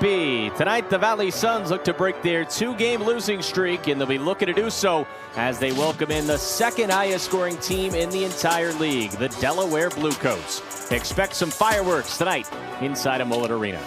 be. Tonight, the Valley Suns look to break their two-game losing streak, and they'll be looking to do so as they welcome in the second highest scoring team in the entire league, the Delaware Bluecoats. Expect some fireworks tonight inside of Mullet Arena.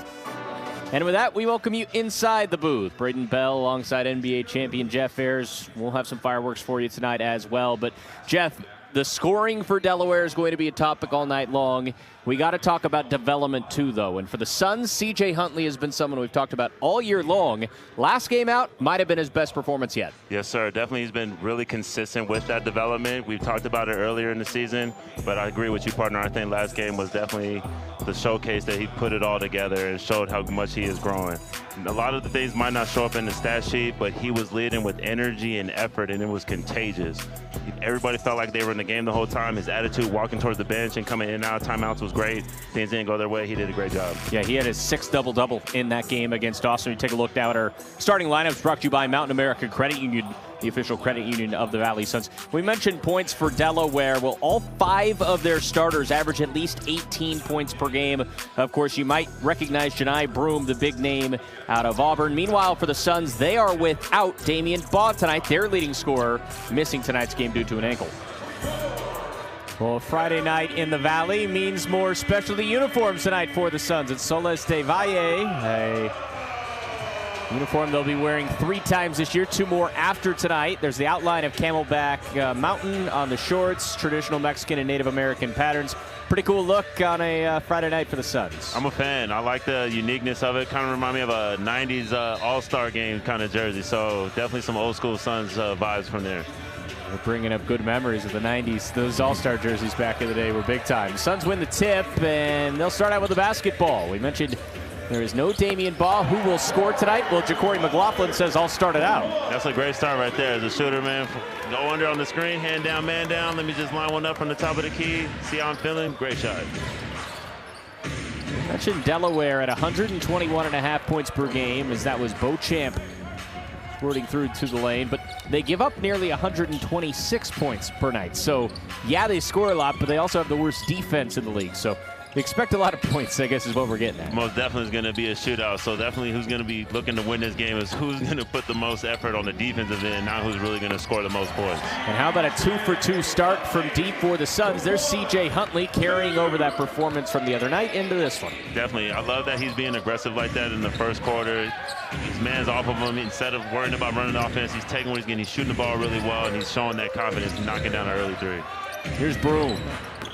And with that, we welcome you inside the booth. Braden Bell alongside NBA champion Jeff Ayers. We'll have some fireworks for you tonight as well. But Jeff, the scoring for Delaware is going to be a topic all night long. We got to talk about development too, though. And for the Suns, C.J. Huntley has been someone we've talked about all year long. Last game out might have been his best performance yet. Yes, sir. Definitely he's been really consistent with that development. We've talked about it earlier in the season, but I agree with you, partner. I think last game was definitely the showcase that he put it all together and showed how much he is growing. A lot of the things might not show up in the stat sheet, but he was leading with energy and effort, and it was contagious. Everybody felt like they were in the game the whole time. His attitude walking towards the bench and coming in and out of timeouts was great. Things didn't go their way. He did a great job. Yeah, he had his 6th double-double in that game against Austin. You take a look now at our starting lineups brought to you by Mountain America Credit Union, the official credit union of the Valley Suns. We mentioned points for Delaware. Well, all 5 of their starters average at least 18 points per game. Of course, you might recognize Janai Broome, the big name out of Auburn. Meanwhile, for the Suns, they are without Damian Baugh tonight, their leading scorer, missing tonight's game due to an ankle. Well, Friday night in the Valley means more specialty uniforms tonight for the Suns. It's Soles de Valle, a uniform they'll be wearing 3 times this year, 2 more after tonight. There's the outline of Camelback Mountain on the shorts, traditional Mexican and Native American patterns. Pretty cool look on a Friday night for the Suns. I'm a fan. I like the uniqueness of it. Kind of remind me of a 90s All-Star game kind of jersey. So definitely some old school Suns vibes from there. We're bringing up good memories of the 90s. Those All-Star jerseys back in the day were big time. The Suns win the tip, and they'll start out with the basketball. We mentioned there is no Damian Baugh. Who will score tonight? Well, Ja'Cory McLaughlin says, I'll start it out. That's a great start right there. As a shooter, man, go under on the screen, hand down, man down. Let me just line one up from the top of the key. See how I'm feeling? Great shot. We mentioned Delaware at 121.5 points per game, as that was Beauchamp squirting through to the lane, but they give up nearly 126 points per night. So, yeah, they score a lot, but they also have the worst defense in the league. So, expect a lot of points, I guess, is what we're getting at. Most definitely is going to be a shootout. So definitely who's going to be looking to win this game is who's going to put the most effort on the defensive end, not who's really going to score the most points. And how about a 2-for-2 start from deep for the Suns? There's C.J. Huntley carrying over that performance from the other night into this one. Definitely. I love that he's being aggressive like that in the first quarter. His man's off of him. Instead of worrying about running the offense, he's taking what he's getting. He's shooting the ball really well, and he's showing that confidence, knocking down an early 3. Here's Broome,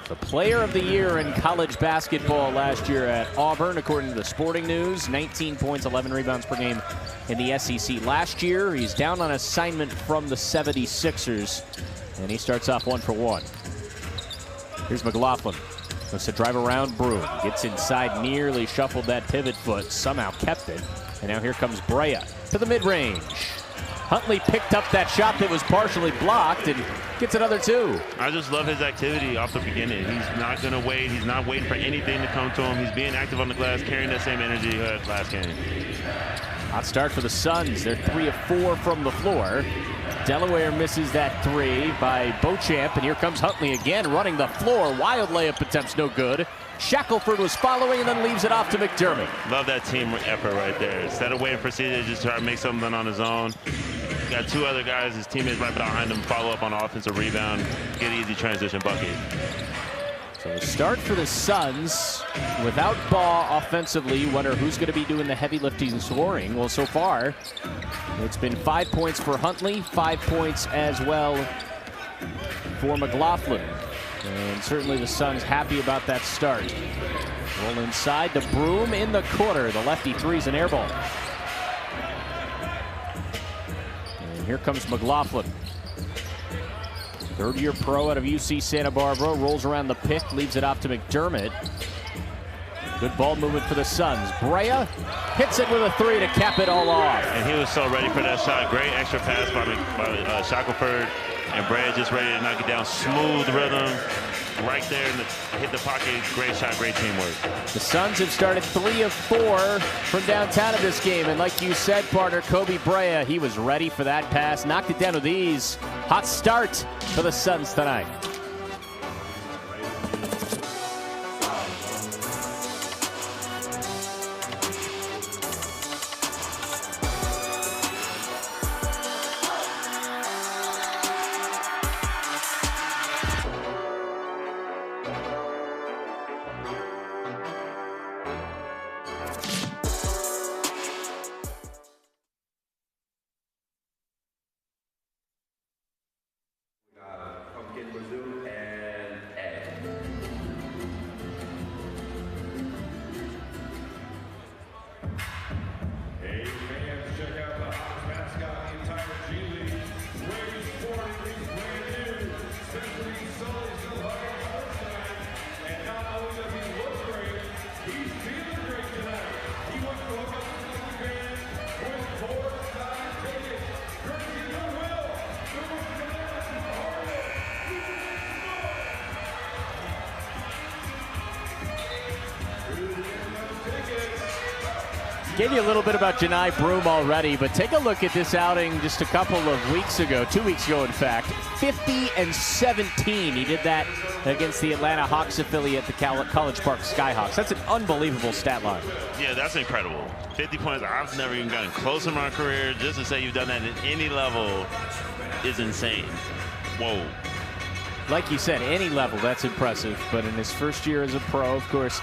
the player of the year in college basketball last year at Auburn, according to the Sporting News. 19 points, 11 rebounds per game in the SEC last year. He's down on assignment from the 76ers, and he starts off 1 for 1. Here's McLaughlin. Looks to drive around Broome. Gets inside, nearly shuffled that pivot foot, somehow kept it. And now here comes Brea to the mid-range. Huntley picked up that shot that was partially blocked and gets another 2. I just love his activity off the beginning. He's not going to wait. He's not waiting for anything to come to him. He's being active on the glass, carrying that same energy he had last game. Hot start for the Suns. They're 3 of 4 from the floor. Delaware misses that 3 by Beauchamp, and here comes Huntley again, running the floor. Wild layup attempts, no good. Shackelford was following and then leaves it off to McDermott. Love that team effort right there. Instead of waiting for CJ to just try to make something on his own, got 2 other guys, his teammates right behind him, follow up on offensive rebound, get an easy transition bucket. So the start for the Suns, without Baugh offensively, wonder who's going to be doing the heavy lifting and scoring. Well, so far, it's been 5 points for Huntley, 5 points as well for McLaughlin. And certainly the Suns happy about that start. Roll inside to Broome in the corner. The lefty 3's an air ball. And here comes McLaughlin. 3rd-year pro out of UC Santa Barbara. Rolls around the pick, leaves it off to McDermott. Good ball movement for the Suns. Brea hits it with a 3 to cap it all off. And he was so ready for that shot. Great extra pass by Shackelford. And Brea just ready to knock it down. Smooth rhythm. Right there in hit the pocket. Great shot, great teamwork. The Suns have started 3 of 4 from downtown in this game. And like you said, partner, Kobe Brea, he was ready for that pass. Knocked it down with ease. Hot start for the Suns tonight. Gave you a little bit about Johni Broome already, but take a look at this outing just a couple of weeks ago, 2 weeks ago in fact. 50-17. He did that against the Atlanta Hawks affiliate, the College Park Skyhawks. That's an unbelievable stat line. Yeah, that's incredible. 50 points. I've never even gotten close in my career. Just to say you've done that at any level is insane. Whoa. Like you said, any level, that's impressive. But in his first year as a pro, of course,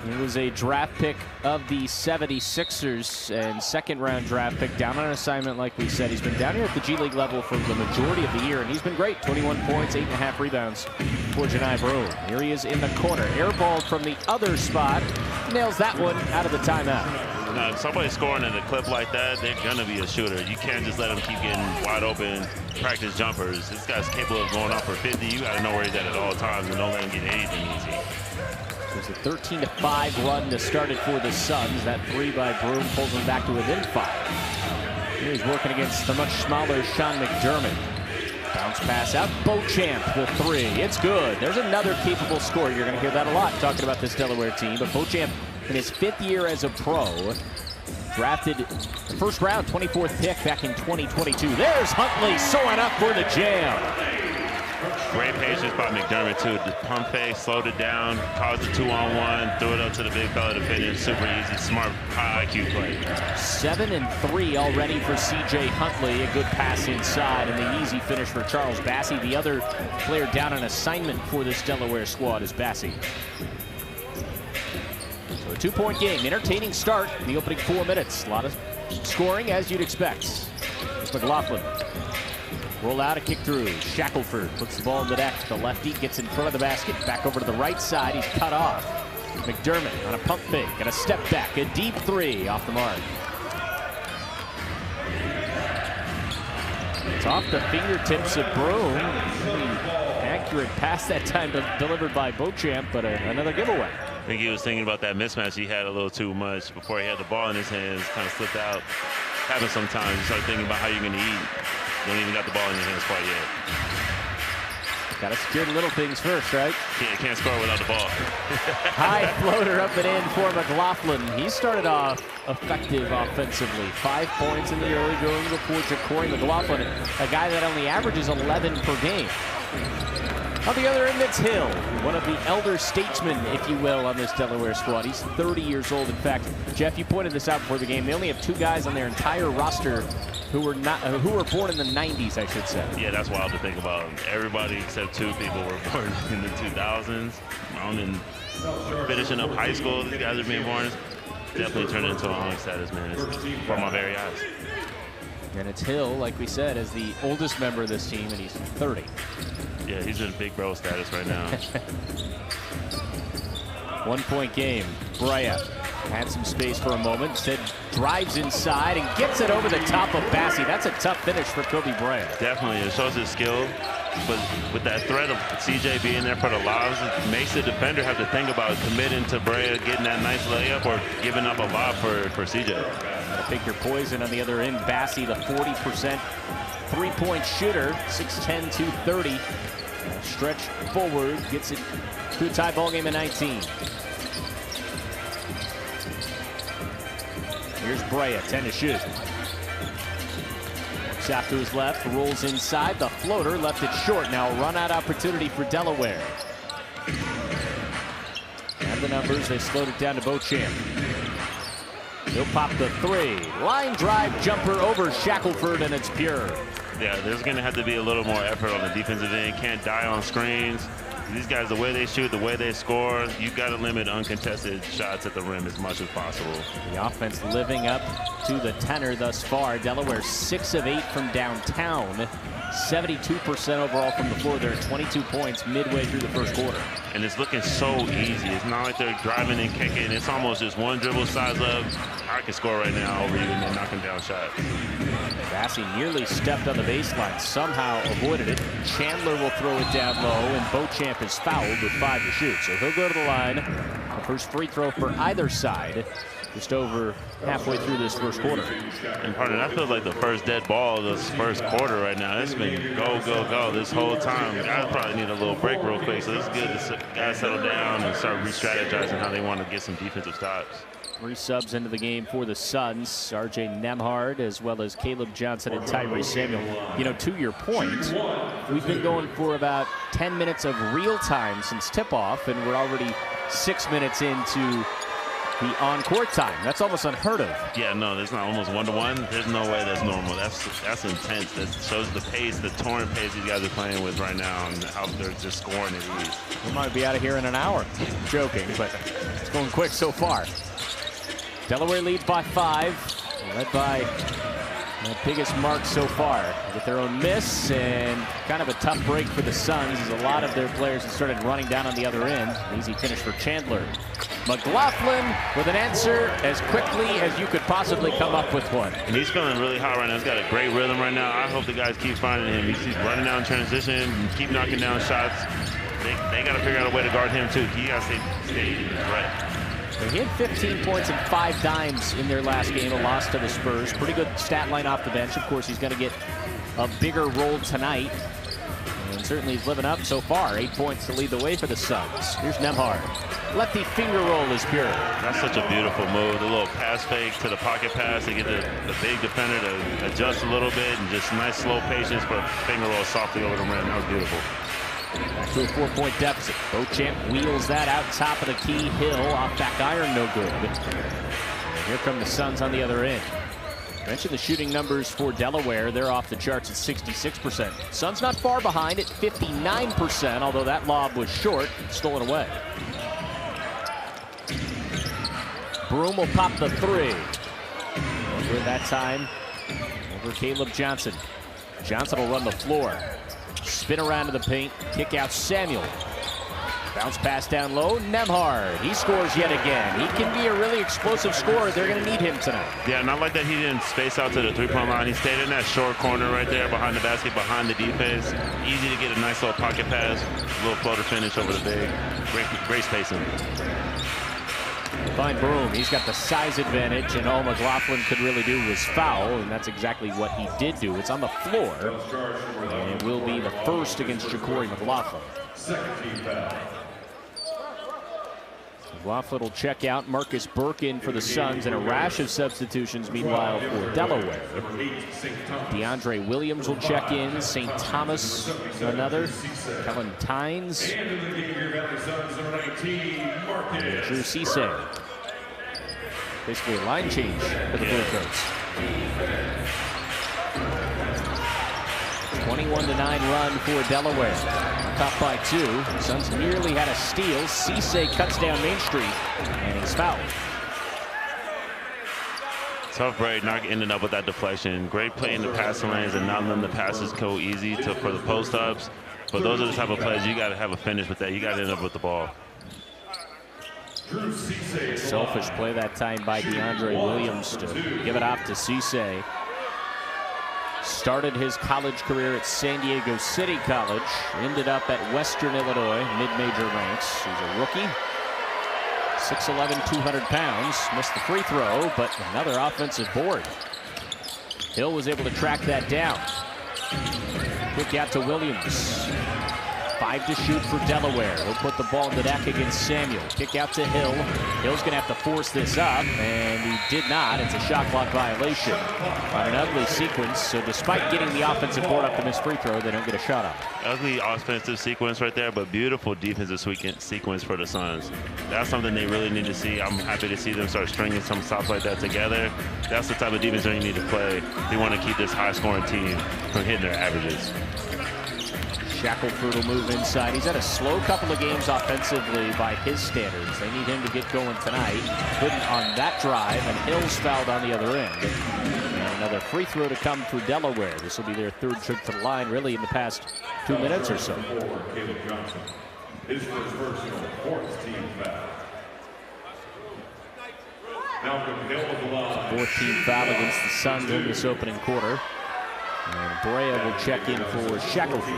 he was a draft pick of the 76ers and second-round draft pick, down on assignment, like we said. He's been down here at the G League level for the majority of the year, and he's been great. 21 points, 8.5 rebounds for Johni Broome. Here he is in the corner. Airballed from the other spot. Nails that one out of the timeout. Now, if somebody's scoring at a clip like that, they're going to be a shooter. You can't just let them keep getting wide open practice jumpers. This guy's capable of going up for 50. You got to know where he's at all times and don't let him get anything easy. There's a 13-5 run to start it for the Suns. That three by Broome pulls them back to within 5. Here he's working against the much smaller Sean McDermott. Bounce pass out. Beauchamp, the three. It's good. There's another capable scorer. You're going to hear that a lot talking about this Delaware team. But Beauchamp, in his 5th year as a pro, drafted the first round, 24th pick back in 2022. There's Huntley sewing up for the jam. Great patience by McDermott, too. The pump fake, slowed it down, caused a 2-on-1, threw it up to the big fella to finish. Super easy, smart, high IQ play. 7-3 already for C.J. Huntley. A good pass inside, and the easy finish for Charles Bassey. The other player down on assignment for this Delaware squad is Bassey. So a 2-point game. Entertaining start in the opening 4 minutes. A lot of scoring, as you'd expect. It's McLaughlin. Roll out, a kick through. Shackelford puts the ball in the deck. The lefty gets in front of the basket. Back over to the right side. He's cut off. McDermott on a pump fake and a step back. A deep three off the mark. It's off the fingertips of Broome. Accurate pass that time delivered by Beauchamp, but another giveaway. I think he was thinking about that mismatch he had a little too much before he had the ball in his hands. Kind of slipped out. Happens sometimes. You start thinking about how you're going to eat. You don't even got the ball in your hands quite yet. Got to secure the little things first, right? Can't score without the ball. High floater up and in for McLaughlin. He started off effective offensively. 5 points in the early going before Ja'Cory McLaughlin, a guy that only averages 11 per game. On the other end, it's Hill, one of the elder statesmen, if you will, on this Delaware squad. He's 30 years old. In fact, Jeff, you pointed this out before the game. They only have 2 guys on their entire roster who were born in the 90s, I should say. Yeah, that's wild to think about. Everybody except 2 people were born in the 2000s. And finishing up high school, these guys are being born. Definitely turned into a home status, man. It's before my very eyes. And it's Hill, like we said, as the oldest member of this team, and he's 30. Yeah, he's in big bro status right now. 1-point game. Brea had some space for a moment. Instead, drives inside and gets it over the top of Bassey. That's a tough finish for Kobe Brea. Definitely. It shows his skill. But with that threat of CJ being there for the lobs, it makes the defender have to think about committing to Brea, getting that nice layup, or giving up a lob for CJ. Gotta pick your poison on the other end. Bassey, the 40% three-point shooter, 6'10", 230. Stretch forward, gets it to a tie ball game at 19. Here's Brea, 10 to shoot. Shot to his left, rolls inside. The floater left it short. Now a run-out opportunity for Delaware. And the numbers, they slowed it down to Beauchamp. He'll pop the three. Line drive jumper over Shackelford, and it's pure. Yeah, there's going to have to be a little more effort on the defensive end. Can't die on screens. These guys, the way they shoot, the way they score, you've got to limit uncontested shots at the rim as much as possible. The offense living up to the tenor thus far. Delaware 6 of 8 from downtown. 72% overall from the floor. They're at 22 points midway through the first quarter. And it's looking so easy. It's not like they're driving and kicking. It's almost just one dribble size up. I can score right now over you and then knocking down shots. Bassey nearly stepped on the baseline, somehow avoided it. Chandler will throw it down low, and Beauchamp is fouled with 5 to shoot. So he'll go to the line. The first free throw for either side just over halfway through this first quarter. And partner, that feels like the first dead ball of this first quarter right now. It's been go, go, go this whole time. Guys probably need a little break real quick, so it's good to guys settle down and start re-strategizing how they want to get some defensive stops. 3 subs into the game for the Suns. R.J. Nembhard, as well as Caleb Johnson and Tyree Samuel. You know, to your point, we've been going for about 10 minutes of real time since tip-off, and we're already 6 minutes into the on-court time. That's almost unheard of. Yeah, no, it's not almost 1-to-1. There's no way that's normal. That's intense. That shows the pace, the torrent pace these guys are playing with right now, and how they're just scoring at ease. We might be out of here in an hour. Joking, but it's going quick so far. Delaware leads by 5, led by the biggest mark so far. With their own miss and kind of a tough break for the Suns, as a lot of their players have started running down on the other end. An easy finish for Chandler. McLaughlin with an answer as quickly as you could possibly come up with one. And he's feeling really hot right now. He's got a great rhythm right now. I hope the guys keep finding him. He's running down transition and keep knocking down shots. They got to figure out a way to guard him too. He got to stay right. He had 15 points and 5 dimes in their last game, a loss to the Spurs. Pretty good stat line off the bench. Of course, he's going to get a bigger role tonight. And certainly he's living up so far. 8 points to lead the way for the Suns. Here's Nembhard. Lefty finger roll is pure. That's such a beautiful move. The little pass fake to the pocket pass to get the big defender to adjust a little bit, and just nice slow patience for a finger roll softly over the rim. That was beautiful. Back to a 4-point deficit. Beauchamp wheels that out top of the key. Hill off back iron, no good. And here come the Suns on the other end. Mentioned the shooting numbers for Delaware. They're off the charts at 66%. Suns not far behind at 59%, although that lob was short, stolen away. Broom will pop the 3. Over that time, over Caleb Johnson. Johnson will run the floor. Spin around to the paint, kick out Samuel. Bounce pass down low, Nembhard. He scores yet again. He can be a really explosive scorer. They're going to need him tonight. Yeah, not like that he didn't space out to the 3-point line. He stayed in that short corner right there behind the basket, behind the defense. Easy to get a nice little pocket pass, a little floater finish over the big. Great spacing. Find Broom. He's got the size advantage, and all McLaughlin could really do was foul, and that's exactly what he did do. It's on the floor, and it will be the first against Ja'Cory McLaughlin. McLaughlin will check out. Marcus Burke in for the Suns, and a rash of substitutions, meanwhile, for Delaware. DeAndre Williams will check in. St. Thomas, another. Kellen Tynes. Drew Cisse. Basically a line change for the Bluecoats. 21-9 run for Delaware. Top by 2. Suns nearly had a steal. Cisse cuts down Main Street, and he's fouled. Tough break, not ending up with that deflection. Great play in the passing lanes and not letting the passes go easy for the post-ups. But those are the type of plays you got to have a finish with that. You got to end up with the ball. Selfish play that time by DeAndre Williams to give it off to Cisse. Started his college career at San Diego City College. Ended up at Western Illinois, mid-major ranks. He's a rookie. 6'11", 200 pounds. Missed the free throw, but another offensive board. Hill was able to track that down. Quick out to Williams. 5 to shoot for Delaware. He'll put the ball in the deck against Samuel. Kick out to Hill. Hill's going to have to force this up, and he did not. It's a shot clock violation on an ugly sequence. So despite getting the offensive board up to miss free throw, they don't get a shot up. Ugly offensive sequence right there, but beautiful defensive sequence for the Suns. That's something they really need to see. I'm happy to see them start stringing some stuff like that together. That's the type of defense they need to play. They want to keep this high-scoring team from hitting their averages. Shackelford will move inside. He's had a slow couple of games offensively by his standards. They need him to get going tonight. Couldn't on that drive, and Hill's fouled on the other end. And another free throw to come for Delaware. This will be their 3rd trip to the line, really, in the past 2 minutes or so. His first personal, 4th team foul. 4th team foul against the Suns in this opening quarter. And Brea will check in for Shackelford.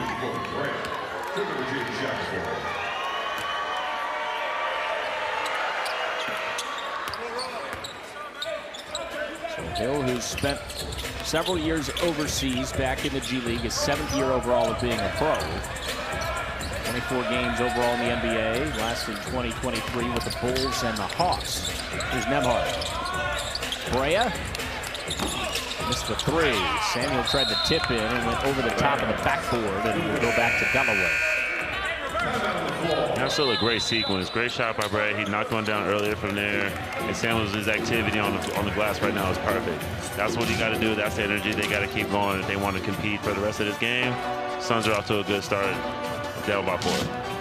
So Hill, who's spent several years overseas back in the G League, his 7th year overall of being a pro. 24 games overall in the NBA, last in 2023 with the Bulls and the Hawks. Here's Nembhard. Brea missed the 3. Samuel tried to tip in and went over the top of the backboard, and will go back to Delaware. That's still a great sequence. Great shot by Brea. He knocked one down earlier from there. And Samuel's activity on the glass right now is perfect. That's what you got to do. That's the energy they got to keep going if they want to compete for the rest of this game. Suns are off to a good start. Down by 4.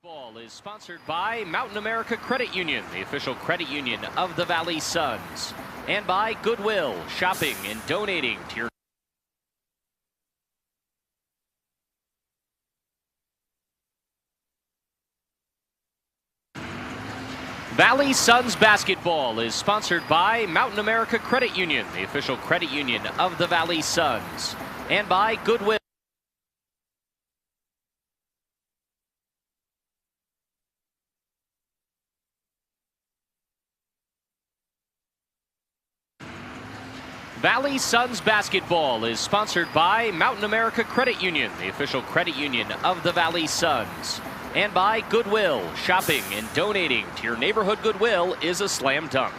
Ball is sponsored by Mountain America Credit Union, the official credit union of the Valley Suns, and by Goodwill, shopping and donating to your Valley Suns basketball is sponsored by Mountain America Credit Union, the official credit union of the Valley Suns, and by Goodwill. Valley Suns basketball is sponsored by Mountain America Credit Union, the official credit union of the Valley Suns, and by Goodwill. Shopping and donating to your neighborhood Goodwill is a slam dunk.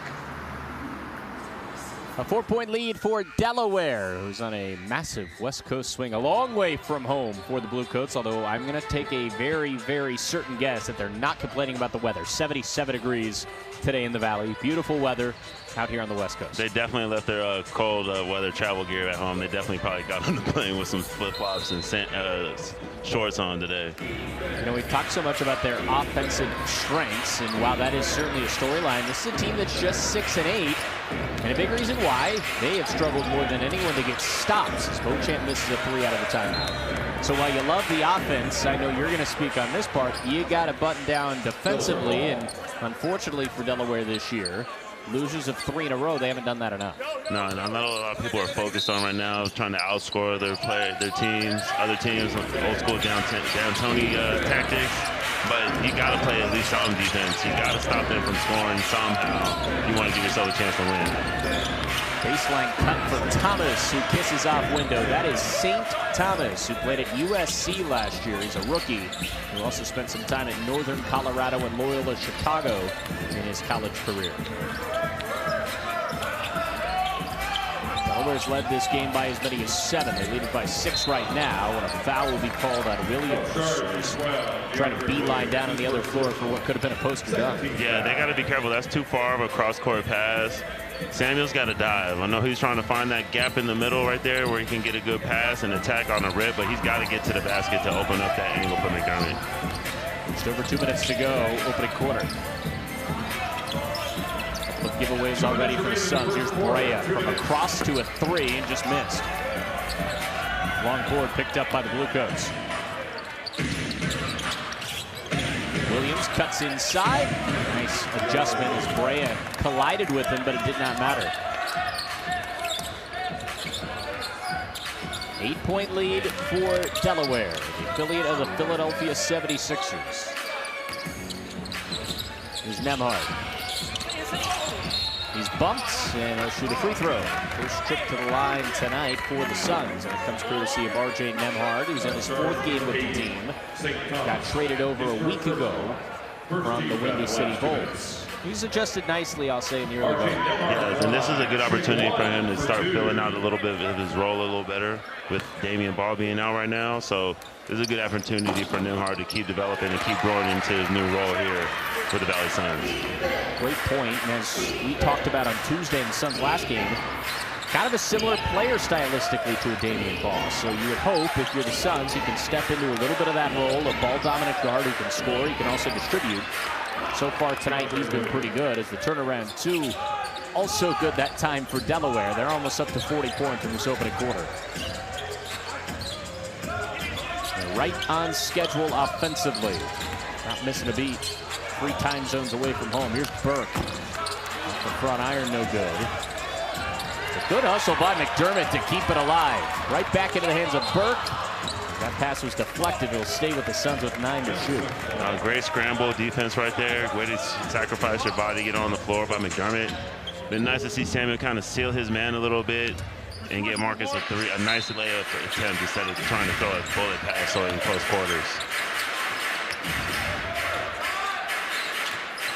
A 4-point lead for Delaware, who's on a massive West Coast swing, a long way from home for the Bluecoats, although I'm going to take a very, very certain guess that they're not complaining about the weather. 77 degrees today in the Valley. Beautiful weather out here on the West Coast. They definitely left their cold weather travel gear at home. They definitely probably got on the plane with some flip-flops and shorts on today. You know, we've talked so much about their offensive strengths, and while that is certainly a storyline, this is a team that's just 6-8, and a big reason why they have struggled more than anyone to get stops, as Beauchamp misses a 3 out of the timeout. So while you love the offense, I know you're going to speak on this part, you got to button down defensively, and unfortunately for Delaware this year, losers of 3 in a row, they haven't done that enough. No, not a lot of people are focused on right now, trying to outscore their teams, other teams, old school down-Tony tactics. But you got to play at least some defense. You got to stop them from scoring somehow. You want to give yourself a chance to win. Baseline cut for Thomas, who kisses off window. That is St. Thomas, who played at USC last year. He's a rookie who also spent some time at Northern Colorado and Loyola Chicago in his college career. Delaware's led this game by as many as 7. They lead it by 6 right now, and a foul will be called on Williams. He's trying to beeline down on the other floor for what could have been a poster dunk. Yeah, they got to be careful. That's too far of a cross-court pass. Samuel's got to dive. I know he's trying to find that gap in the middle right there where he can get a good pass and attack on a rip, but he's got to get to the basket to open up that angle for McDermott. Just over 2 minutes to go, opening quarter. Couple of giveaways already for the Suns. Here's Brea from across to a 3 and just missed. Long board picked up by the Bluecoats. Williams cuts inside. Nice adjustment as Brea collided with him, but it did not matter. 8-point lead for Delaware, the affiliate of the Philadelphia 76ers. Here's Nembhard. He's bumped, and he'll shoot a free throw. First trip to the line tonight for the Suns, and it comes courtesy of R.J. Nembhard, who's in his 4th game with the team. Got traded over a week ago from the Windy City Bulls. He's adjusted nicely, I'll say, in the early going. Yeah, and this is a good opportunity for him to start filling out a little bit of his role a little better with Damian Ball being out right now. So this is a good opportunity for Nembhard to keep developing and keep growing into his new role here for the Valley Suns. Great point, and as we talked about on Tuesday in the Suns' last game, kind of a similar player stylistically to a Damian Ball. So you would hope, if you're the Suns, he can step into a little bit of that role, a ball-dominant guard who can score, he can also distribute. So far tonight, he's been pretty good as the turnaround 2 also good that time for Delaware. They're almost up to 40 points in this opening quarter. right on schedule offensively. Not missing a beat. 3 time zones away from home. Here's Burke. Off the front iron, no good. A good hustle by McDermott to keep it alive. Right back into the hands of Burke. That pass was deflected. It'll stay with the Suns with 9 to shoot. Great scramble defense right there. Way to sacrifice your body, get on the floor by McDermott. Been nice to see Samuel kind of seal his man a little bit and get Marcus a nice layup attempt instead of trying to throw a bullet pass or in close quarters.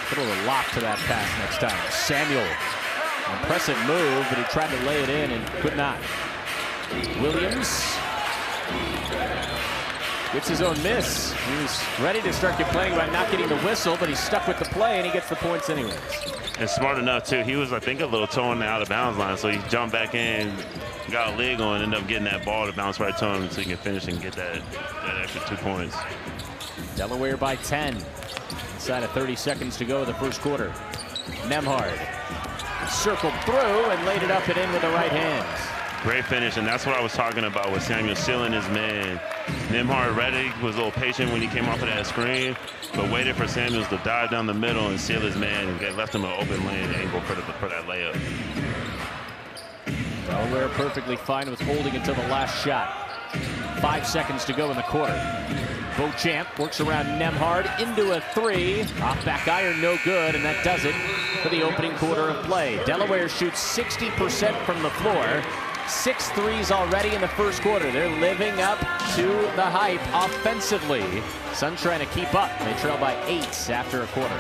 Put a little lock to that pass next time. Samuel, impressive move, but he tried to lay it in and could not. Williams gets his own miss. He was ready to start complaining about not getting the whistle, but he's stuck with the play, and he gets the points anyways. And smart enough, too. He was, I think, a little toe on the out-of-bounds line, so he jumped back in, got a leg on, ended up getting that ball to bounce right to him so he can finish and get that extra 2 points. Delaware by 10. Inside of 30 seconds to go in the first quarter. Nembhard circled through and laid it up and in with the right hand. Great finish, and that's what I was talking about with Samuel sealing his man. Nembhard ready, was a little patient when he came off of that screen, but waited for Samuels to dive down the middle and seal his man and left him an open lane angle for that layup. Delaware perfectly fine with holding until the last shot. 5 seconds to go in the quarter. Beauchamp works around Nembhard into a 3. Off back iron, no good, and that does it for the opening quarter of play. Delaware shoots 60% from the floor. 6 threes already in the first quarter. They're living up to the hype offensively. Suns trying to keep up. They trail by 8 after a quarter.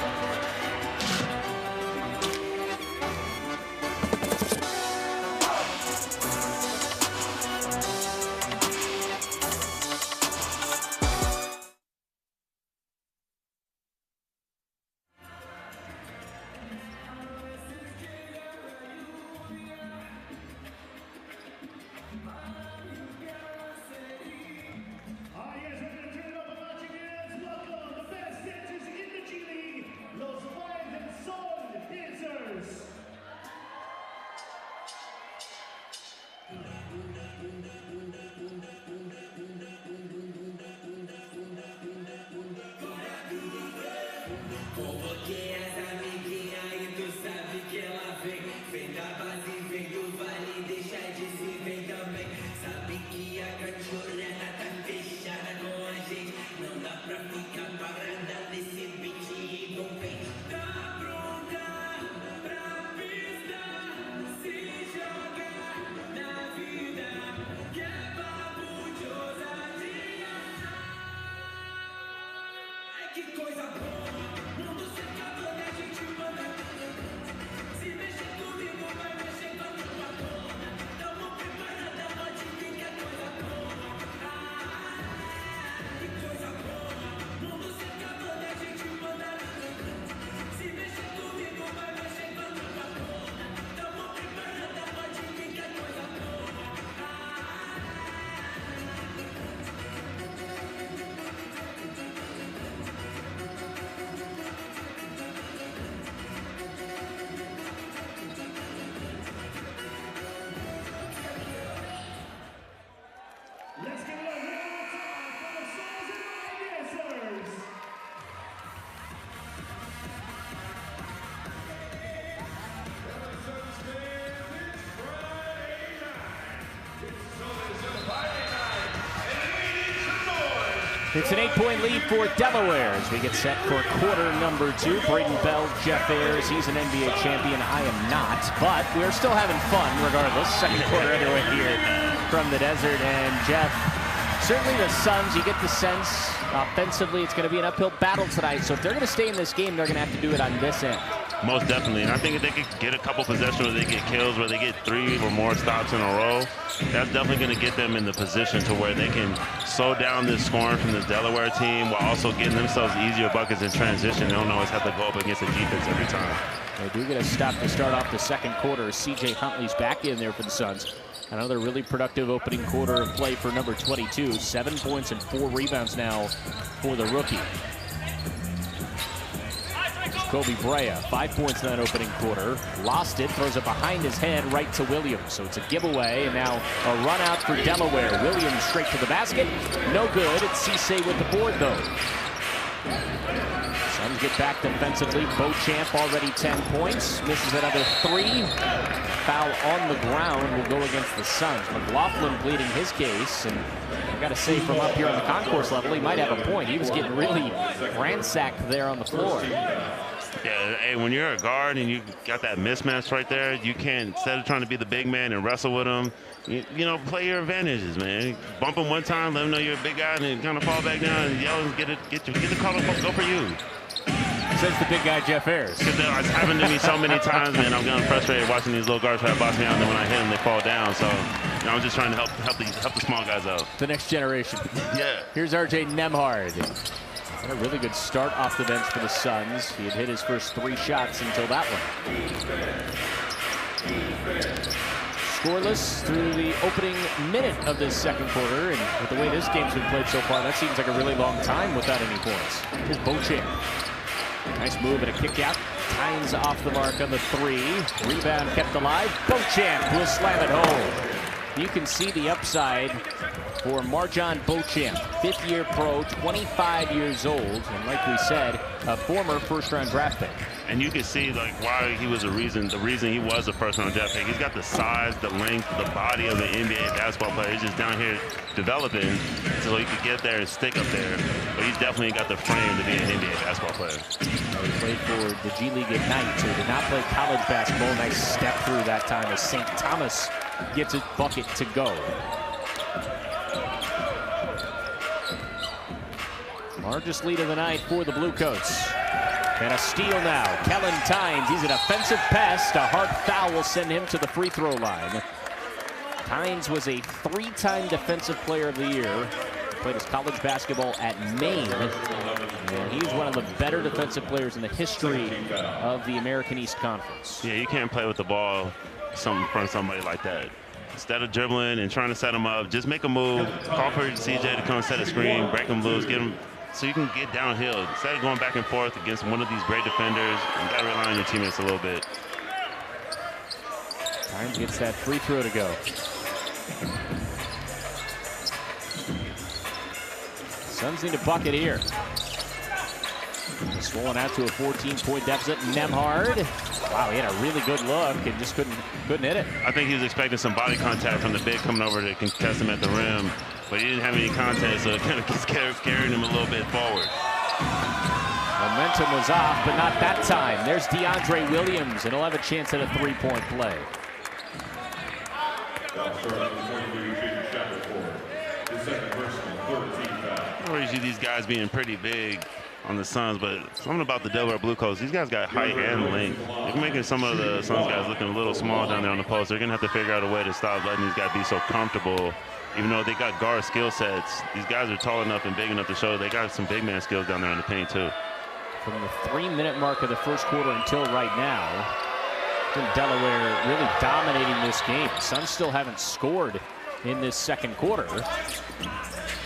It's an 8-point lead for Delaware as we get set for quarter number 2. Braden Bell, Jeff Ayers, he's an NBA champion. I am not, but we're still having fun regardless. Second quarter underway here from the desert. And Jeff, certainly the Suns, you get the sense offensively it's going to be an uphill battle tonight. So if they're going to stay in this game, they're going to have to do it on this end. Most definitely, and I think if they could get a couple possessions where they get kills, where they get 3 or more stops in a row, that's definitely going to get them in the position to where they can slow down this scoring from this Delaware team while also getting themselves easier buckets in transition. They don't always have to go up against the defense every time. They do get a stop to start off the second quarter. C.J. Huntley's back in there for the Suns. Another really productive opening quarter of play for number 22. 7 points and 4 rebounds now for the rookie. Kobe Brea. 5 points in that opening quarter. Lost it, throws it behind his head right to Williams. So it's a giveaway, and now a run out for Delaware. Williams straight to the basket. No good. It's Cisse with the board, though. Suns get back defensively. Beauchamp already 10 points. Misses another 3. Foul on the ground will go against the Suns. McLaughlin pleading his case, and I got to say, from up here on the concourse level, he might have a point. He was getting really ransacked there on the floor. Yeah, hey, when you're a guard and you got that mismatch right there, you can't, instead of trying to be the big man and wrestle with him, you know, play your advantages, man. Bump him one time, let him know you're a big guy, and then kind of fall back down and yell and get the call, go for you. Says the big guy, Jeff Ayers. Because it's happened to me so many times, man. I'm getting frustrated watching these little guards try to box me out, and then when I hit them, they fall down. So, you know, I'm just trying to help the small guys out. The next generation. Yeah. Here's R.J. Nembhard. Had a really good start off the bench for the Suns. He had hit his first 3 shots until that one. Scoreless through the opening minute of this second quarter, and with the way this game's been played so far, that seems like a really long time without any points. Here's Beauchamp. Nice move and a kick out. Tynes off the mark on the 3. Rebound kept alive. Beauchamp will slam it home. You can see the upside for Marjon Beauchamp, 5th-year pro, 25 years old, and like we said, a former first-round draft pick. And you can see like why he was the reason he was a first-round draft pick. He's got the size, the length, the body of an NBA basketball player. He's just down here developing so he could get there and stick up there. But he's definitely got the frame to be an NBA basketball player. He played for the G League Ignite, so he did not play college basketball. Nice step through that time as St. Thomas gets a bucket to go. Largest lead of the night for the Bluecoats. And a steal now. Kellen Tynes, he's an offensive pest. A hard foul will send him to the free throw line. Tynes was a 3-time Defensive Player of the Year. Played his college basketball at Maine. And he's one of the better defensive players in the history of the American East Conference. Yeah, you can't play with the ball in front of somebody like that. Instead of dribbling and trying to set him up, just make a move, call for CJ to come set a screen, break him loose, get him so you can get downhill. Instead of going back and forth against one of these great defenders, you got to rely on your teammates a little bit. Tynes gets that free throw to go. Suns need a bucket here. Swollen out to a 14-point deficit. Nembhard. Wow, he had a really good look and just couldn't hit it. I think he was expecting some body contact from the big coming over to contest him at the rim, but he didn't have any contact, so it kind of carried him a little bit forward. Momentum was off, but not that time. There's DeAndre Williams, and he'll have a chance at a 3-point play. You see these guys being pretty big on the Suns, but something about the Delaware Bluecoats, these guys got height and length. They're making some of the Suns guys looking a little small down there on the post. They're going to have to figure out a way to stop letting these guys be so comfortable. Even though they got guard skill sets, these guys are tall enough and big enough to show they got some big man skills down there in the paint too. From the 3-minute mark of the first quarter until right now, Delaware really dominating this game. Suns still haven't scored in this second quarter.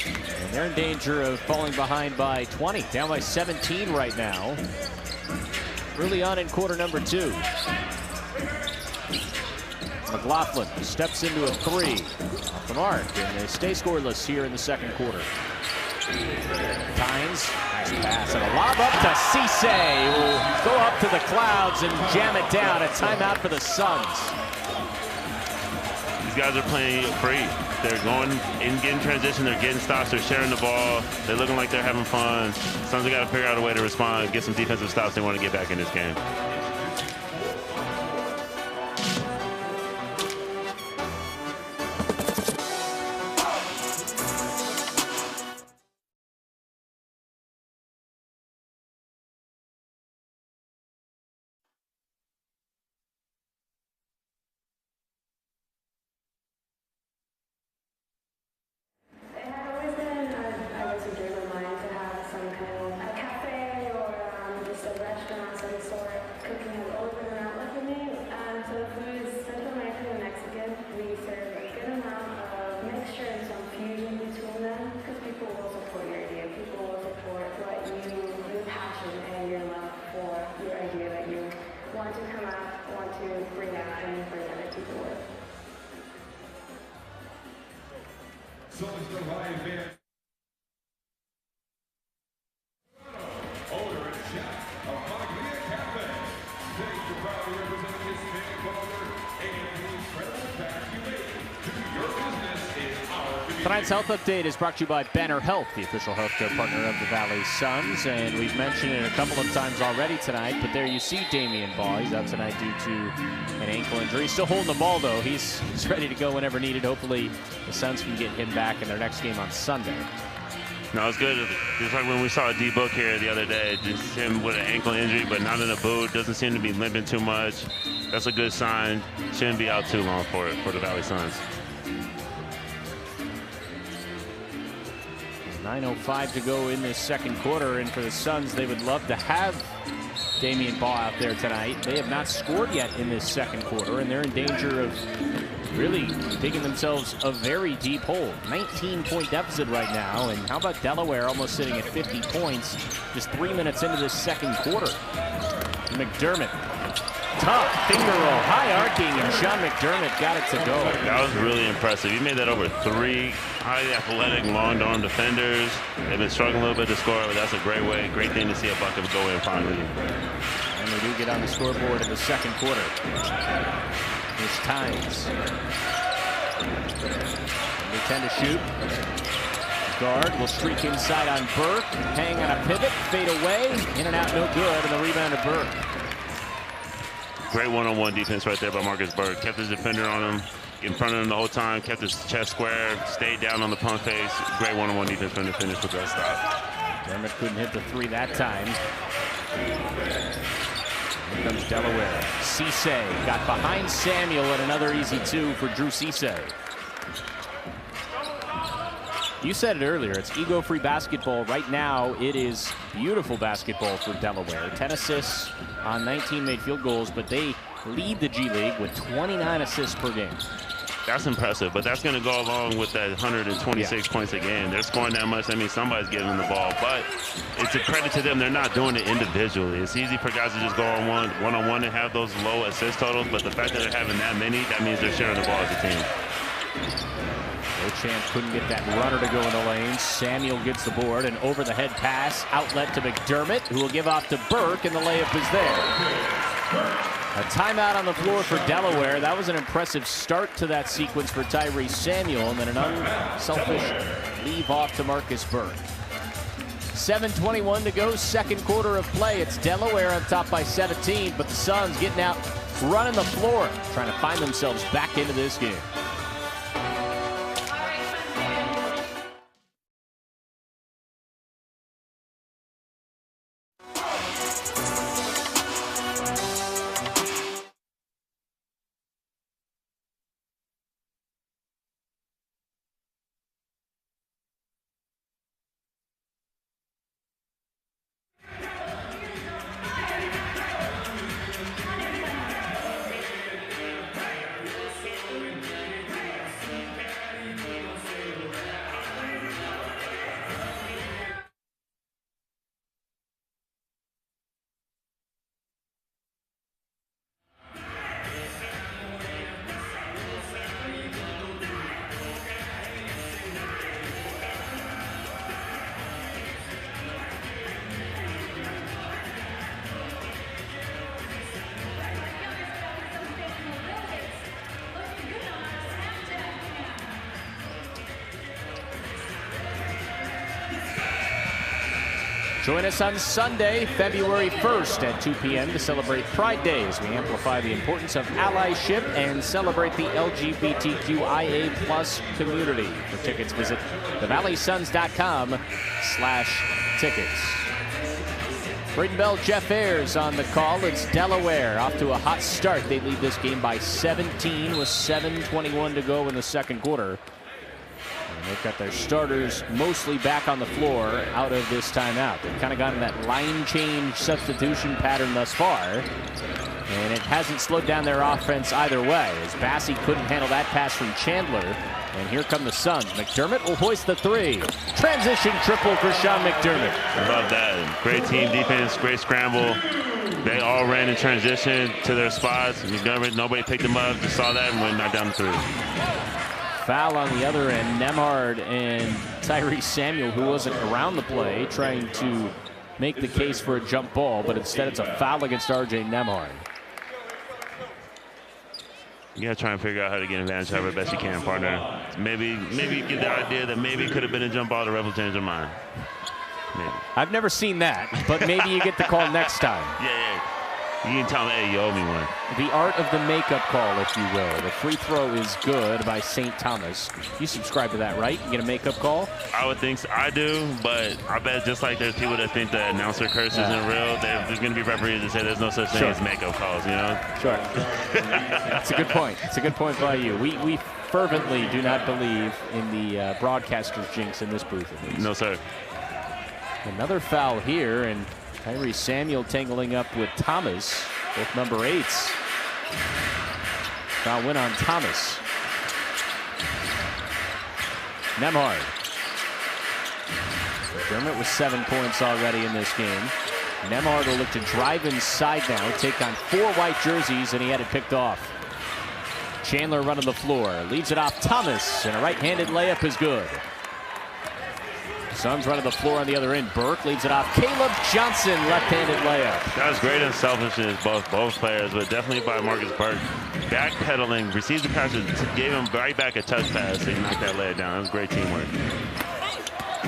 And they're in danger of falling behind by 20, down by 17 right now. Early on in quarter number 2. McLaughlin steps into a 3 off the mark, and they stay scoreless here in the second quarter. Tynes, nice pass, and a lob up to Cisse, who will go up to the clouds and jam it down. A timeout for the Suns. These guys are playing free. They're going in, getting transition, they're getting stops, they're sharing the ball, they're looking like they're having fun. Suns have got to figure out a way to respond, get some defensive stops. They want to get back in this game. and your love for your idea that you want to come out, want to bring action, bring energy to work. Suns to Ryan Van. Owner and chef of Maglia Cafe. Thanks for proudly representing Hispanic culture and the incredible impact you make to your business is our community. Tonight's health update is brought to you by Banner Health, the official healthcare partner of the Valley Suns. And we've mentioned it a couple of times already tonight, but there you see Damian Baugh. He's out tonight due to an ankle injury. He's still holding the ball, though. He's ready to go whenever needed. Hopefully the Suns can get him back in their next game on Sunday. No, it's good. Just like when we saw D-Book here the other day, just him with an ankle injury, but not in a boot. Doesn't seem to be limping too much. That's a good sign. Shouldn't be out too long for the Valley Suns. 9:05 to go in this second quarter, and for the Suns, they would love to have Damian Baugh out there tonight. They have not scored yet in this second quarter, and they're in danger of really digging themselves a very deep hole. 19-point deficit right now, and how about Delaware almost sitting at 50 points just 3 minutes into this second quarter? McDermott, tough finger roll, high arcing, and Sean McDermott got it to go. That was really impressive. He made that over 3 highly athletic, long-arm defenders. They've been struggling a little bit to score, but that's a great thing to see a bucket go in finally. And they do get on the scoreboard in the second quarter. Here's Tynes. They tend to shoot. Guard will streak inside on Burke. Hang on a pivot, fade away. In and out, no good, and the rebound to Burke. Great one-on-one defense right there by Marcus Burke. Kept his defender on him, in front of him the whole time, kept his chest square, stayed down on the pump face. Great one-on-one defense from the finish with that stop. Dermott couldn't hit the three that time. Here comes Delaware. Cisse got behind Samuel, and another easy two for Drew Cisse. You said it earlier, it's ego-free basketball. Right now, it is beautiful basketball for Delaware. 10 assists on 19 made field goals, but they lead the G League with 29 assists per game. That's impressive, but that's going to go along with that 126 points a game. They're scoring that much. That means somebody's giving them the ball, but it's a credit to them. They're not doing it individually. It's easy for guys to just go on one-on-one and have those low assist totals, but the fact that they're having that many, that means they're sharing the ball as a team. Chance couldn't get that runner to go in the lane. Samuel gets the board, and over the head pass, outlet to McDermott, who will give off to Burke, and the layup is there. A timeout on the floor for Delaware. That was an impressive start to that sequence for Tyrese Samuel, and then an unselfish leave off to Marcus Burke. 7:21 to go, second quarter of play. It's Delaware on top by 17, but the Suns getting out, running the floor, trying to find themselves back into this game. Join us on Sunday, February 1st at 2 p.m. to celebrate Pride Day as we amplify the importance of allyship and celebrate the LGBTQIA+ community. For tickets, visit thevalleysuns.com/tickets. Braden Bell, Jeff Ayers on the call. It's Delaware off to a hot start. They lead this game by 17 with 7:21 to go in the second quarter. They've got their starters mostly back on the floor out of this timeout. They've kind of gotten that line change substitution pattern thus far, and it hasn't slowed down their offense either way, as Bassey couldn't handle that pass from Chandler. And here come the Suns. McDermott will hoist the three. Transition triple for Sean McDermott. I love that. Great team defense, great scramble. They all ran in transition to their spots. Nobody picked them up. Just saw that and went knocked down the 3. Foul on the other end. Nembhard and Tyrese Samuel, who wasn't around the play, trying to make the case for a jump ball, but instead it's a foul against R.J. Nembhard. You gotta try and figure out how to get advantage of it best you can, partner. Maybe get the idea that maybe it could have been a jump ball. The ref will change their mind. Maybe. I've never seen that, but maybe you get the call next time. Yeah. You can tell them, hey, you owe me one. The art of the makeup call, if you will. The free throw is good by St. Thomas. You subscribe to that, right? You get a makeup call? I would think so. I do, but I bet just like there's people that think the announcer curse isn't real, there's going to be referees that say there's no such thing as makeup calls, you know? Sure. That's a good point. It's a good point by you. We fervently do not believe in the broadcaster's jinx in this booth, at least. No, sir. Another foul here, and Tyrese Samuel tangling up with Thomas, both number 8s. Foul win on Thomas. Nembhard. Dermott with 7 points already in this game. Nembhard will look to drive inside now, take on 4 white jerseys, and he had it picked off. Chandler running the floor, leaves it off Thomas, and a right-handed layup is good. Suns running the floor on the other end. Burke leaves it off. Caleb Johnson, left-handed layup. That was great unselfishness, both players, but definitely by Marcus Burke. Backpedaling, received the pass, gave him right back a touch pass, and knocked that layup down. That was great teamwork.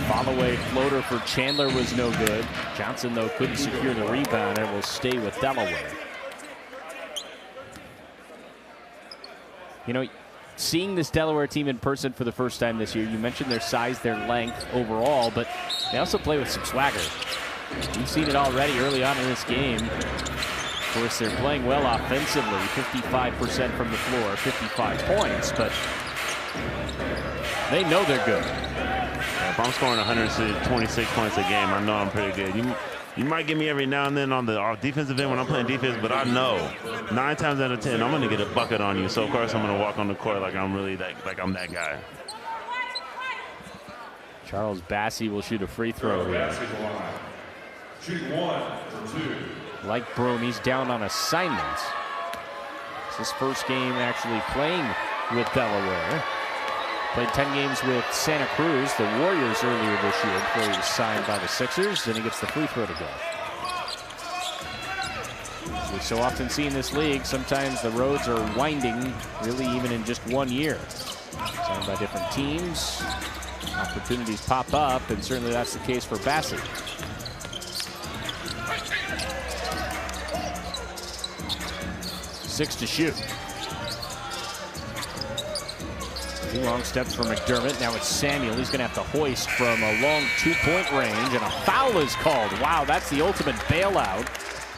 Follow-away floater for Chandler was no good. Johnson, though, couldn't secure the rebound and will stay with Delaware. You know, seeing this Delaware team in person for the first time this year, you mentioned their size, their length overall, but they also play with some swagger. We've seen it already early on in this game. Of course, they're playing well offensively, 55% from the floor, 55 points, but they know they're good. If I'm scoring 126 points a game, I know I'm pretty good. You might get me every now and then on the defensive end when I'm playing defense, but I know 9 times out of 10 I'm going to get a bucket on you. So of course I'm going to walk on the court like I'm really I'm that guy. Charles Bassey will shoot a free throw here. Shooting 1 for 2. Like Broome, he's down on assignment. It's his first game actually playing with Delaware. Played 10 games with Santa Cruz, the Warriors, earlier this year before he was signed by the Sixers. Then he gets the free throw to go. As we so often see in this league, sometimes the roads are winding, really even in just 1 year. Signed by different teams, opportunities pop up, and certainly that's the case for Bassett. Six to shoot. 2 long steps for McDermott. Now it's Samuel. He's going to have to hoist from a long 2-point range, and a foul is called. Wow, that's the ultimate bailout.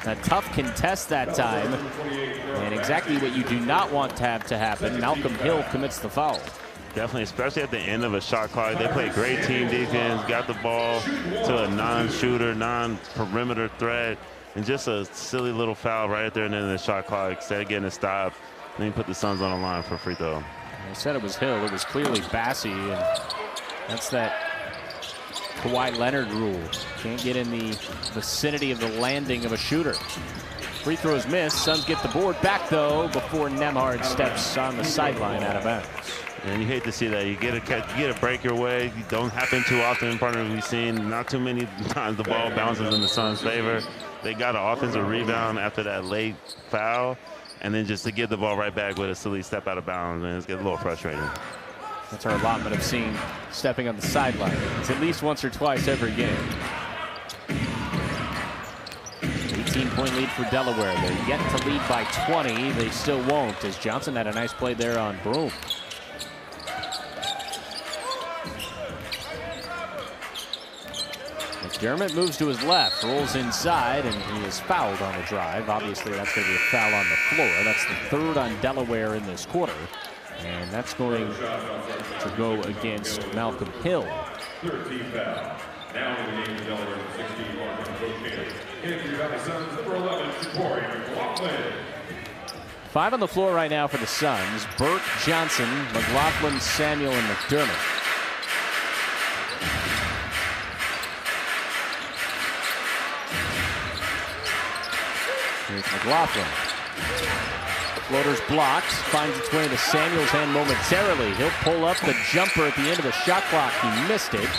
A tough contest that time, and exactly what you do not want to have to happen. Malcolm Hill commits the foul. Definitely, especially at the end of a shot clock. They play great team defense, got the ball to a non-shooter, non-perimeter threat, and just a silly little foul right at the end of the shot clock. Instead of getting a stop, then you put the Suns on the line for a free throw. I said it was Hill. It was clearly Bassey, and that's that Kawhi Leonard rule. Can't get in the vicinity of the landing of a shooter. Free throws missed. Suns get the board back, though, before Nembhard steps on the sideline out of bounds. And you hate to see that. You get a break your way. You don't happen too often. Partner, we've seen not too many times the ball bounces in the Suns' favor. They got an offensive rebound after that late foul, and then just to get the ball right back with a silly step out of bounds, and it's getting a little frustrating. That's our allotment of seeing stepping on the sideline. It's at least once or twice every game. 18-point lead for Delaware. They're yet to lead by 20. They still won't, as Johnson had a nice play there on Broome. McDermott moves to his left, rolls inside, and he is fouled on the drive. Obviously, that's going to be a foul on the floor. That's the third on Delaware in this quarter. And that's going to go against Malcolm Hill. 13th foul. Now in the game for Delaware, 16 mark on Coach Taylor. And for Valley Suns, number 11, Shatori McLaughlin. 5 on the floor right now for the Suns. Burke, Johnson, McLaughlin, Samuel, and McDermott. Here's McLaughlin. Floater's blocked, finds its way to Samuel's hand momentarily. He'll pull up the jumper at the end of the shot clock. He missed it.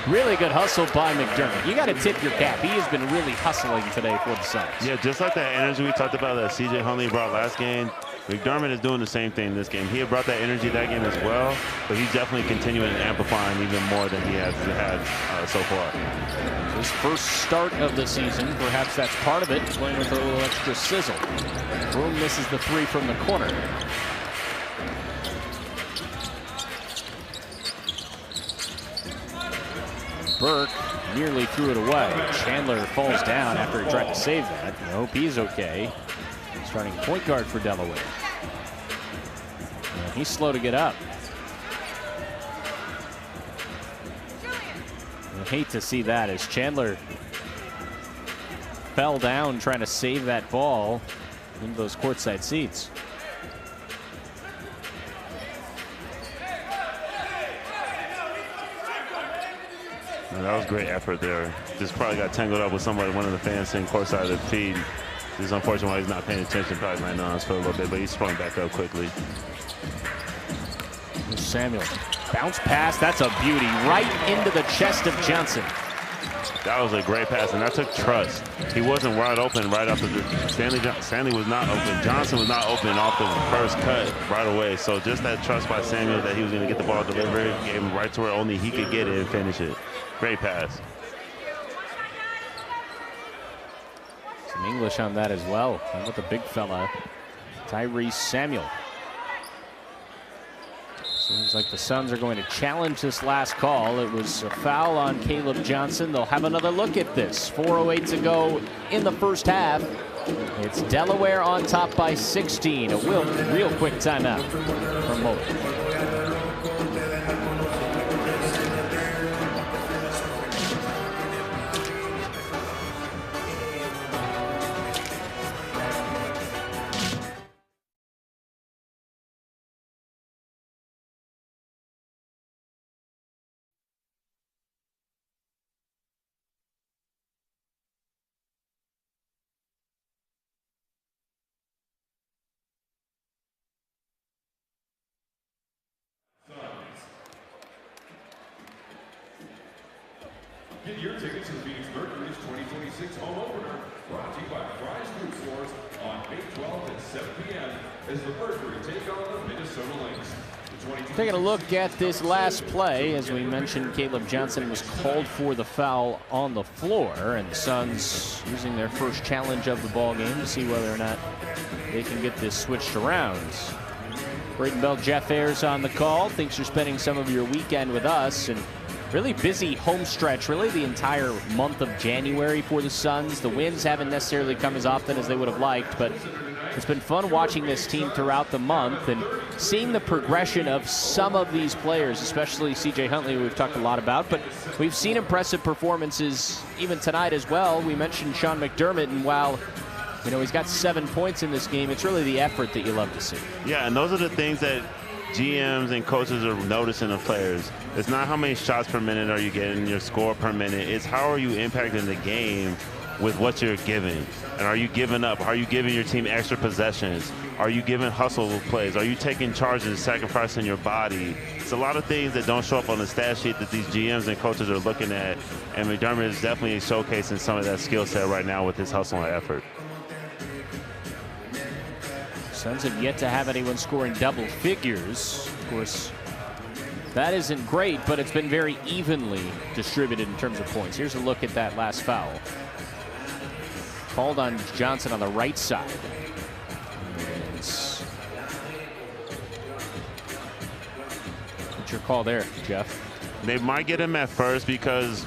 Really good hustle by McDermott. You got to tip your cap. He has been really hustling today for the Suns. Yeah, just like that energy we talked about that C.J. Huntley brought last game, McDermott is doing the same thing this game. He had brought that energy that game as well, but he's definitely continuing and amplifying even more than he has had so far. His first start of the season, perhaps that's part of it, playing with a little extra sizzle. Broom misses the three from the corner. Burke nearly threw it away. Chandler falls down after he tried to save that. I hope he's okay. Starting point guard for Delaware. And he's slow to get up. I hate to see that as Chandler fell down trying to save that ball into those courtside seats. That was great effort there. Just probably got tangled up with somebody, one of the fans sitting courtside of the feed. It's unfortunate why he's not paying attention, probably landed on his foot a little bit, but he sprung back up quickly. Samuel, bounce pass, that's a beauty, right into the chest of Johnson. That was a great pass, and that took trust. He wasn't wide open right after the Stanley was not open. Johnson was not open off the first cut right away. So just that trust by Samuel that he was going to get the ball delivered, gave him right to where only he could get it and finish it. Great pass. Some English on that as well. And with the big fella, Tyrese Samuel. Seems like the Suns are going to challenge this last call. It was a foul on Caleb Johnson. They'll have another look at this. 4:08 to go in the first half. It's Delaware on top by 16. A real quick timeout from Mullen. Get your tickets to the Phoenix Mercury's 2026 home opener, brought to you by Fry's Food Stores on May 12th at 7 p.m. as the Mercury take on the Minnesota Lynx. Taking a look at this last play, as we mentioned, Caleb Johnson was called for the foul on the floor, and the Suns using their first challenge of the ball game to see whether or not they can get this switched around. Braden Bell, Jeff Ayers on the call. Thanks for spending some of your weekend with us, and really busy home stretch, really the entire month of January for the Suns. The wins haven't necessarily come as often as they would have liked, but it's been fun watching this team throughout the month and seeing the progression of some of these players, especially C.J. Huntley, who we've talked a lot about, but we've seen impressive performances even tonight as well. We mentioned Sean McDermott, and while he's got 7 points in this game, it's really the effort that you love to see. Yeah, and those are the things that GMs and coaches are noticing of players. It's not how many shots per minute are you getting, your score per minute. It's how are you impacting the game with what you're giving. And are you giving up? Are you giving your team extra possessions? Are you giving hustle plays? Are you taking charges and sacrificing your body? It's a lot of things that don't show up on the stat sheet that these GMs and coaches are looking at. And McDermott is definitely showcasing some of that skill set right now with his hustle and effort. Suns have yet to have anyone scoring double figures. Of course, that isn't great, but it's been very evenly distributed in terms of points. Here's a look at that last foul. Called on Johnson on the right side. What's your call there, Jeff? They might get him at first because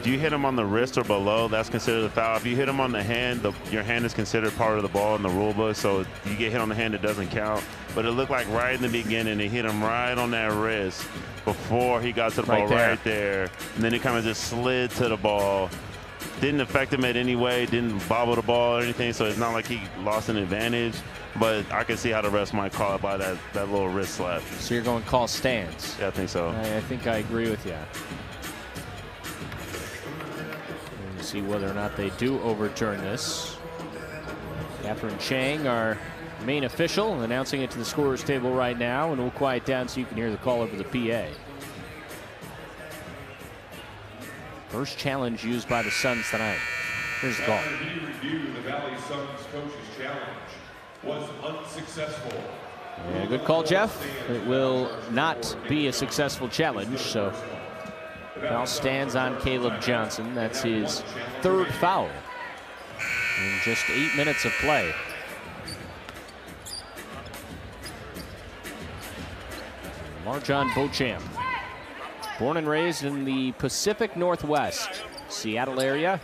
if you hit him on the wrist or below, that's considered a foul. If you hit him on the hand, your hand is considered part of the ball in the rule book, so you get hit on the hand, it doesn't count. But it looked like right in the beginning, they hit him right on that wrist before he got to the ball right there. And then he kind of just slid to the ball. Didn't affect him in any way, didn't bobble the ball or anything, so it's not like he lost an advantage. But I can see how the refs might call it by that little wrist slap. So you're going call stands? Yeah, I think so. I think I agree with you. See whether or not they do overturn this. Catherine Chang, our main official, announcing it to the scorer's table right now, and we'll quiet down so you can hear the call over the PA. First challenge used by the Suns tonight. Here's the call. The Valley Suns coach's challenge was unsuccessful. Yeah, good call, Jeff. It will not be a successful challenge, so foul stands on Caleb Johnson. That's his third foul in just 8 minutes of play. Marjon Beauchamp, born and raised in the Pacific Northwest, Seattle area.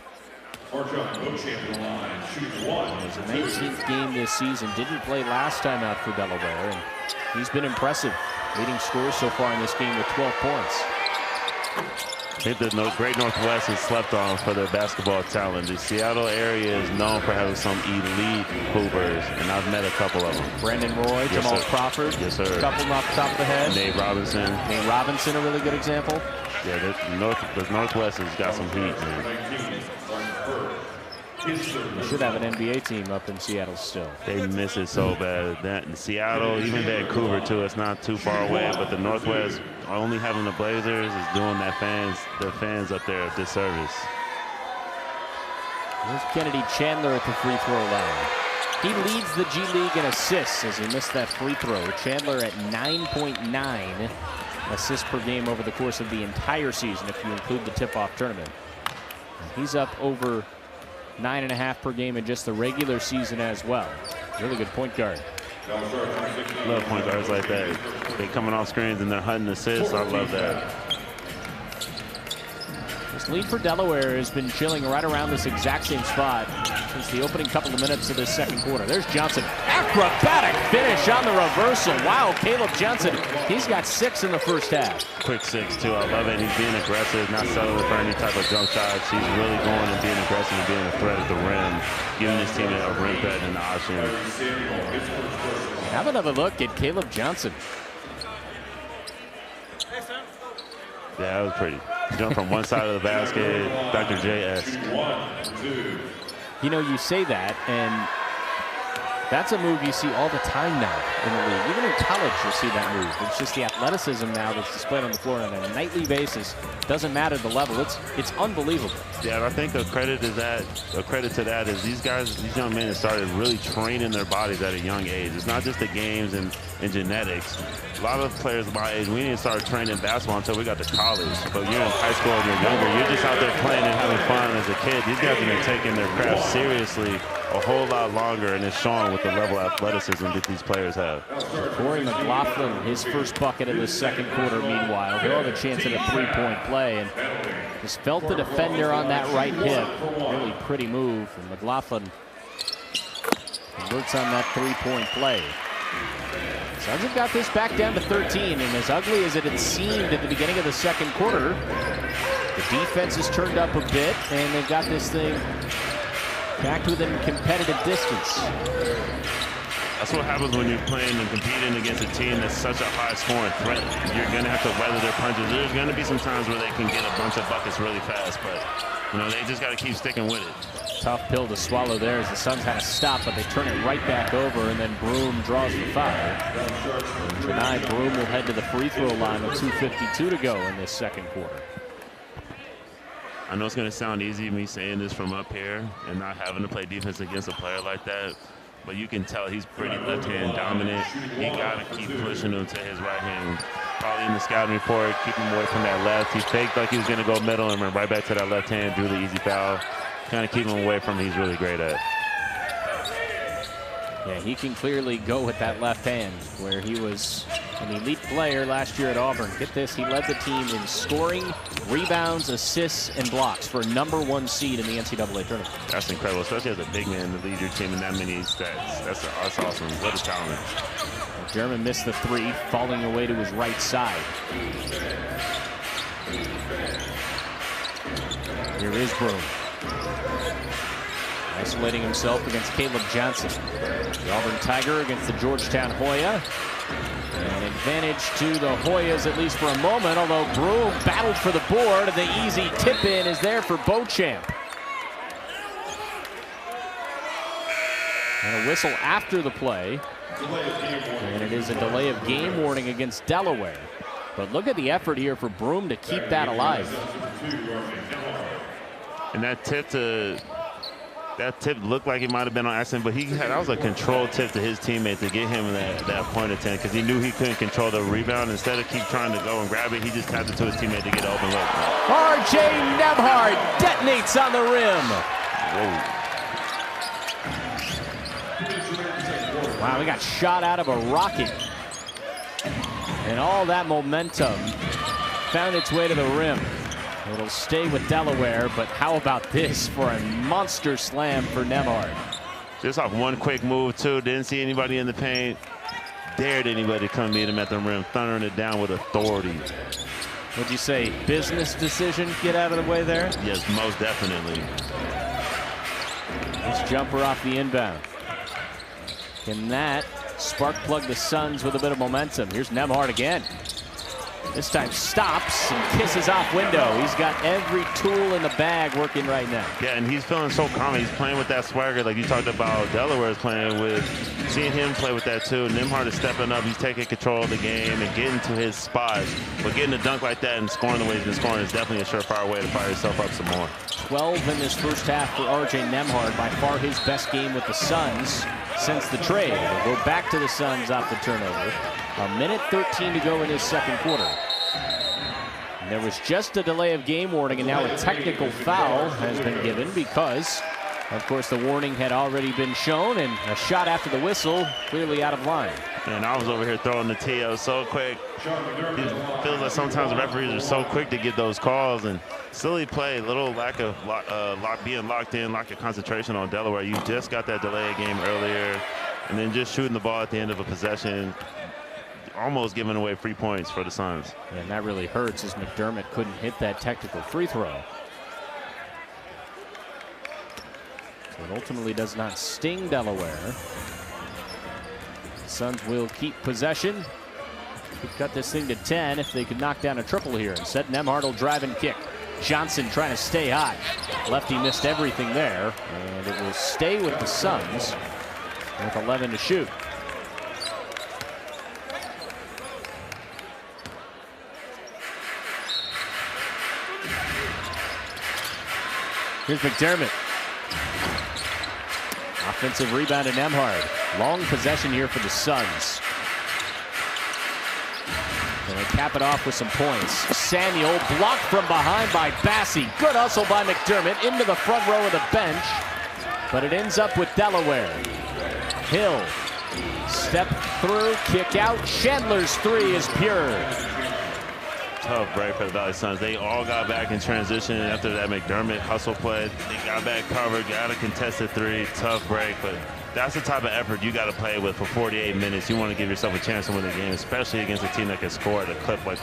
Marjon Beauchamp line, shooting one. His 19th game this season. Didn't play last time out for Delaware, and he's been impressive. Leading scorers so far in this game with 12 points. I think the Great Northwest is slept on for their basketball talent. The Seattle area is known for having some elite hoopers, and I've met a couple of them. Brandon Roy, Yes, Jamal sir. Crawford, Yes, sir. a couple off the top of the head. Nate Robinson. Nate Robinson, a really good example. Yeah, the Northwest has got some heat, man. They should have an NBA team up in Seattle still. They miss it so bad. That in Seattle, even Vancouver too, it's not too far away, but the Northwest, only having the Blazers is doing the fans up there a disservice. There's Kennedy Chandler at the free throw line. He leads the G League in assists as he missed that free throw. Chandler at 9.9 assists per game over the course of the entire season, if you include the tip-off tournament. He's up over 9.5 per game in just the regular season as well. Really good point guard. Love point guards like that. They're coming off screens and they're hunting assists. I love that. This lead for Delaware has been chilling right around this exact same spot since the opening couple of minutes of this second quarter. There's Johnson. Acrobatic finish on the reversal. Wow, Caleb Johnson, he's got 6 in the first half. Quick 6 too. I love it. He's being aggressive, not settling for any type of jump shots. He's really going and being aggressive and being a threat at the rim, giving his team a rim threat and an option. Have another look at Caleb Johnson. Yeah, that was pretty. Jump from one side of the basket, Dr. J-esque. You know, you say that, and that's a move you see all the time now in the league. Even in college, you'll see that move. It's just the athleticism now that's displayed on the floor on a nightly basis. Doesn't matter the level. It's unbelievable. Yeah, I think a credit to that is these guys, these young men have started really training their bodies at a young age. It's not just the games and genetics. A lot of players my age, we didn't start training basketball until we got to college. But you're in high school and you're younger. You're just out there playing and having fun as a kid. These guys have been taking their craft seriously a whole lot longer, and it's showing with the level of athleticism that these players have. Corey McLaughlin, his first bucket of the second quarter, meanwhile. He'll have a chance at a three-point play, and just felt the defender on that right hip. Really pretty move, and McLaughlin converts on that three-point play. Suns have got this back down to 13, and as ugly as it had seemed at the beginning of the second quarter, the defense has turned up a bit, and they've got this thing back within competitive distance. That's what happens when you're playing and competing against a team that's such a high-scoring threat. You're going to have to weather their punches. There's going to be some times where they can get a bunch of buckets really fast, but you know, they just got to keep sticking with it. Tough pill to swallow there as the Suns had to stop, but they turn it right back over, and then Broom draws the foul. And Janai Broom will head to the free throw line with 2:52 to go in this second quarter. I know it's going to sound easy, me saying this from up here and not having to play defense against a player like that, but you can tell he's pretty left-hand dominant. You got to keep pushing him to his right hand. Probably in the scouting report, keep him away from that left. He faked like he was going to go middle and went right back to that left hand, drew the easy foul. Kind of keep him away from he's really great at. Yeah, he can clearly go with that left hand, where he was an elite player last year at Auburn. Get this, he led the team in scoring, rebounds, assists, and blocks for #1 seed in the NCAA tournament. That's incredible, especially as a big man to lead your team in that many stats. That's awesome. What a talent. German missed the three, falling away to his right side. Here is Broom. Isolating himself against Caleb Johnson. The Auburn Tiger against the Georgetown Hoya. An advantage to the Hoyas, at least for a moment, although Broom battled for the board, and the easy tip-in is there for Beauchamp. And a whistle after the play. And it is a delay of game warning against Delaware. But look at the effort here for Broom to keep that alive. And that tip looked like it might have been on accident, but that was a controlled tip to his teammate to get him that point of 10, because he knew he couldn't control the rebound. Instead of keep trying to go and grab it, he just tapped it to his teammate to get an open look. R.J. Nembhard detonates on the rim. Whoa. Wow, we got shot out of a rocket. And all that momentum found its way to the rim. It'll stay with Delaware, but how about this for a monster slam for Nembhard? Just off one quick move, too. Didn't see anybody in the paint. Dared anybody to come meet him at the rim, thundering it down with authority. Would you say business decision, get out of the way there? Yes, most definitely. This jumper off the inbound. Can that spark plug the Suns with a bit of momentum? Here's Nembhard again. This time stops and kisses off window. He's got every tool in the bag working right now. Yeah, and he's feeling so confident. He's playing with that swagger like you talked about Delaware is playing with. Seeing him play with that too. Nembhard is stepping up. He's taking control of the game and getting to his spots. But getting a dunk like that and scoring the way he's been scoring is definitely a surefire way to fire yourself up some more. 12 in this first half for R.J. Nembhard. By far his best game with the Suns since the trade. We'll go back to the Suns off the turnover. A minute 13 to go in his second quarter. And there was just a delay of game warning, and now a technical foul has been given because, of course, the warning had already been shown, and a shot after the whistle clearly out of line. And I was over here throwing the tee up so quick. It feels like sometimes the referees are so quick to get those calls, and silly play, little lack of being locked in, lack of concentration on Delaware. You just got that delay of game earlier, and then just shooting the ball at the end of a possession, almost giving away free points for the Suns. And that really hurts as McDermott couldn't hit that technical free throw. So it ultimately does not sting Delaware. The Suns will keep possession. Could cut this thing to 10 if they could knock down a triple here. Instead, Nembhard will drive and kick. Johnson trying to stay hot. Lefty missed everything there, and it will stay with the Suns with 11 to shoot. Here's McDermott. Offensive rebound to Nembhard. Long possession here for the Suns. And they cap it off with some points. Samuel blocked from behind by Bassey. Good hustle by McDermott into the front row of the bench. But it ends up with Delaware. Hill. Step through, kick out. Chandler's three is pure. Tough break for the Valley Suns. They all got back in transition after that McDermott hustle play. They got back covered, got a contested three. Tough break, but that's the type of effort you got to play with for 48 minutes. You want to give yourself a chance to win the game, especially against a team that can score at a clip like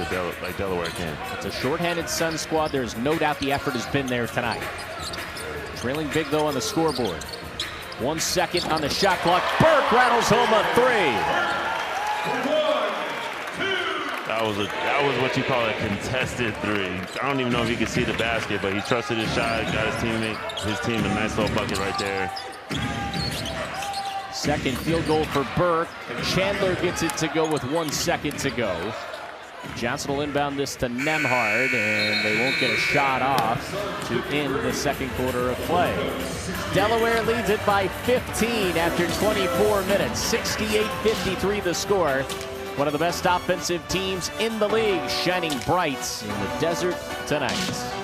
Delaware can. It's a shorthanded Sun squad. There's no doubt the effort has been there tonight. Trailing big, though, on the scoreboard. 1 second on the shot clock. Burke rattles home a three. That was what you call a contested three. I don't even know if he could see the basket, but he trusted his shot, got his team a nice little bucket right there. Second field goal for Burke. Chandler gets it to go with 1 second to go. Johnson will inbound this to Nembhard, and they won't get a shot off to end the second quarter of play. Delaware leads it by 15 after 24 minutes. 68-53 the score. One of the best offensive teams in the league, shining bright in the desert tonight.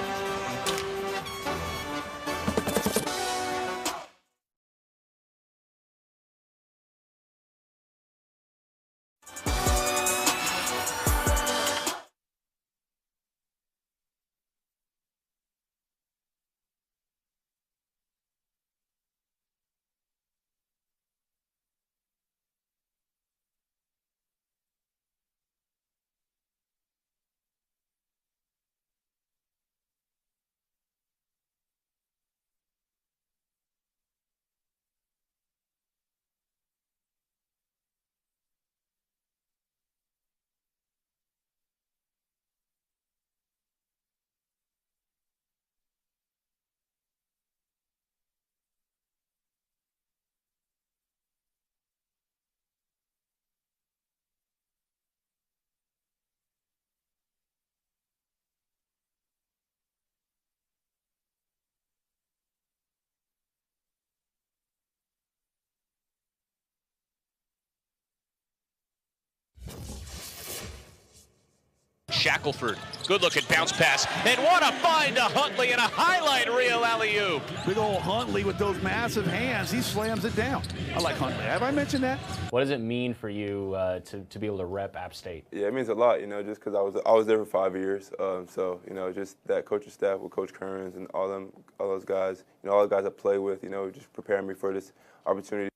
Shackelford, good looking bounce pass, and what a find to Huntley and a highlight reel alley-oop. Big old Huntley with those massive hands, he slams it down. I like Huntley. Have I mentioned that? What does it mean for you to be able to rep App State? Yeah, it means a lot, just because I was there for 5 years. So, just that coaching staff with Coach Kearns and all those guys, all the guys I play with, just preparing me for this opportunity.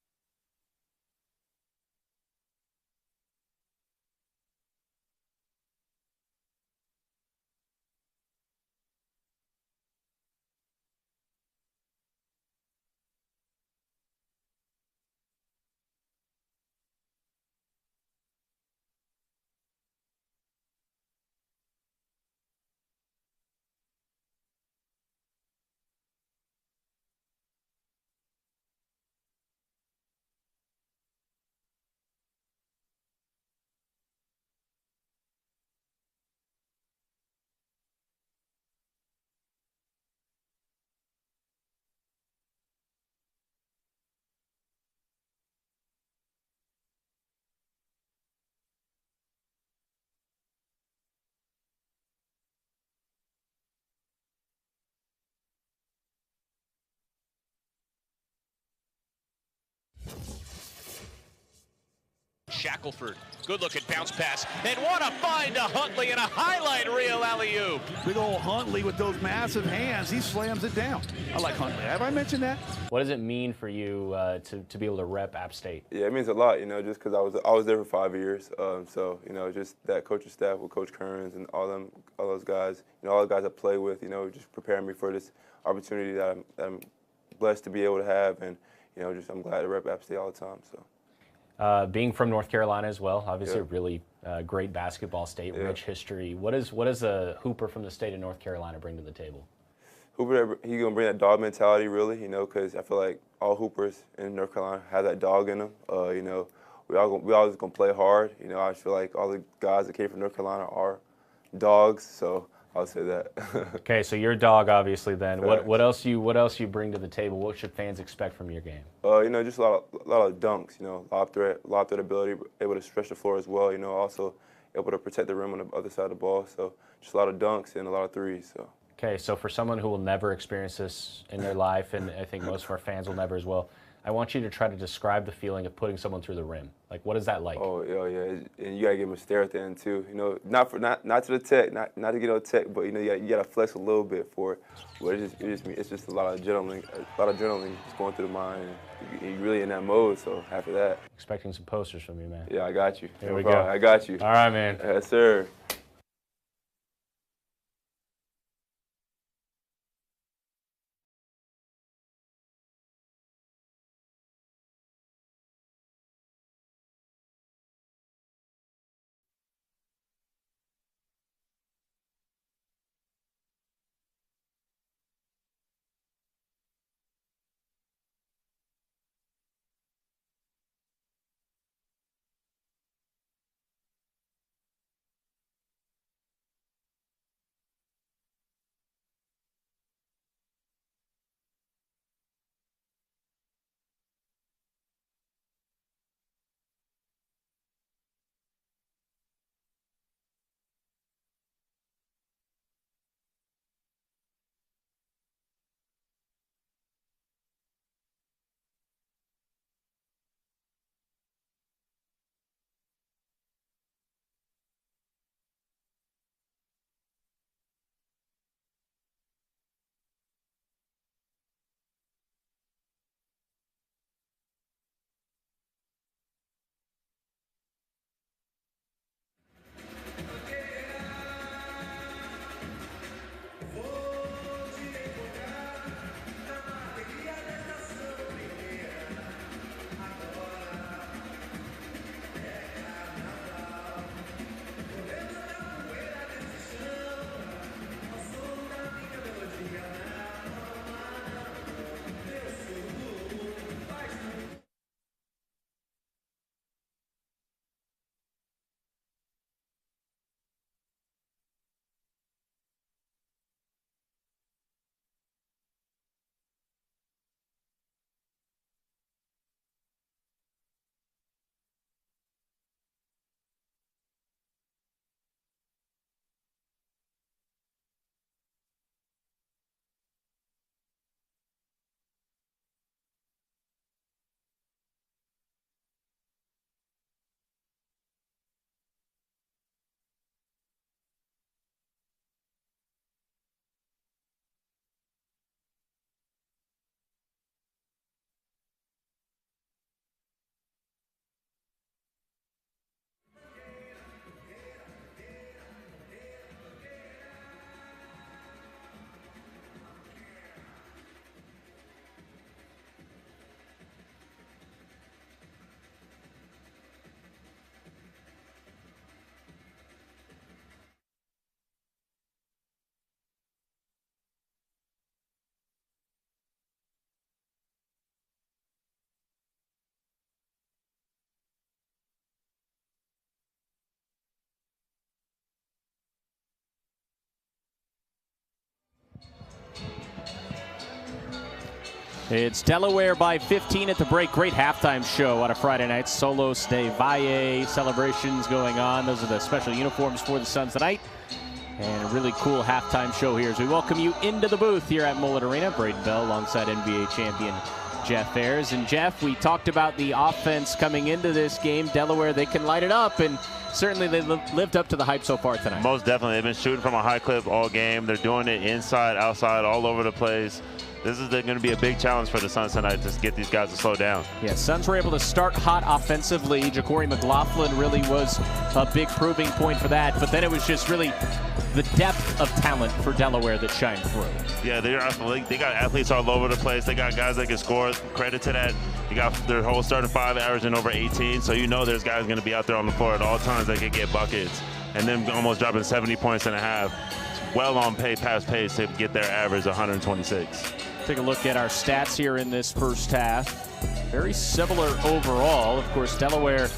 Shackelford, good looking bounce pass, and what a find to Huntley and a highlight reel alley-oop. Big old Huntley with those massive hands, he slams it down. I like Huntley. Have I mentioned that? What does it mean for you to be able to rep App State? Yeah, it means a lot, just because I was there for 5 years. So, just that coaching staff with Coach Kearns and all those guys, all the guys I play with, just preparing me for this opportunity that I'm blessed to be able to have, and I'm glad to rep App State all the time. So. Being from North Carolina as well, obviously Yeah. a really great basketball state, Yeah. rich history. What does a hooper from the state of North Carolina bring to the table? Hooper, he's gonna bring that dog mentality, really, because I feel like all hoopers in North Carolina have that dog in them. We always gonna play hard. I just feel like all the guys that came from North Carolina are dogs, so I'll say that. Okay, so you're a dog, obviously. Then Facts. what else you bring to the table? What should fans expect from your game? Just a lot of dunks. Lob threat ability, able to stretch the floor as well. Also able to protect the rim on the other side of the ball. So just a lot of dunks and a lot of threes. So. Okay, so for someone who will never experience this in their life, and I think most of our fans will never as well, I want you to try to describe the feeling of putting someone through the rim. Like, what is that like? Oh yeah, and you gotta give them a stare at the end too. Not to the tech, not to get on tech, but you gotta flex a little bit for it. But it's just a lot of adrenaline just going through the mind. And you're really in that mode. So after that, Expecting some posters from you, man. yeah, I got you. Here No we problem. go. I got you. All right, man. Yes, sir. It's Delaware by 15 at the break. Great halftime show on a Friday night. Solos de Valle celebrations going on. Those are the special uniforms for the Suns tonight. And a really cool halftime show here as we welcome you into the booth here at Mullet Arena. Braden Bell alongside NBA champion Jeff Ayers. And Jeff, we talked about the offense coming into this game. Delaware, they can light it up, and certainly they lived up to the hype so far tonight. Most definitely. They've been shooting from a high clip all game. They're doing it inside, outside, all over the place. This is going to be a big challenge for the Suns tonight to get these guys to slow down. Yeah, Suns were able to start hot offensively. Ja'Cory McLaughlin really was a big proving point for that. But then it was just really the depth of talent for Delaware that shined through. Yeah, they got athletes all over the place. They got guys that can score. Credit to that. You got their whole starting five averaging over 18. So you know there's guys going to be out there on the floor at all times that can get buckets. And then almost dropping 70 points and a half. Well on past pace to get their average 126. Take a look at our stats here in this first half. Very similar overall. Of course, Delaware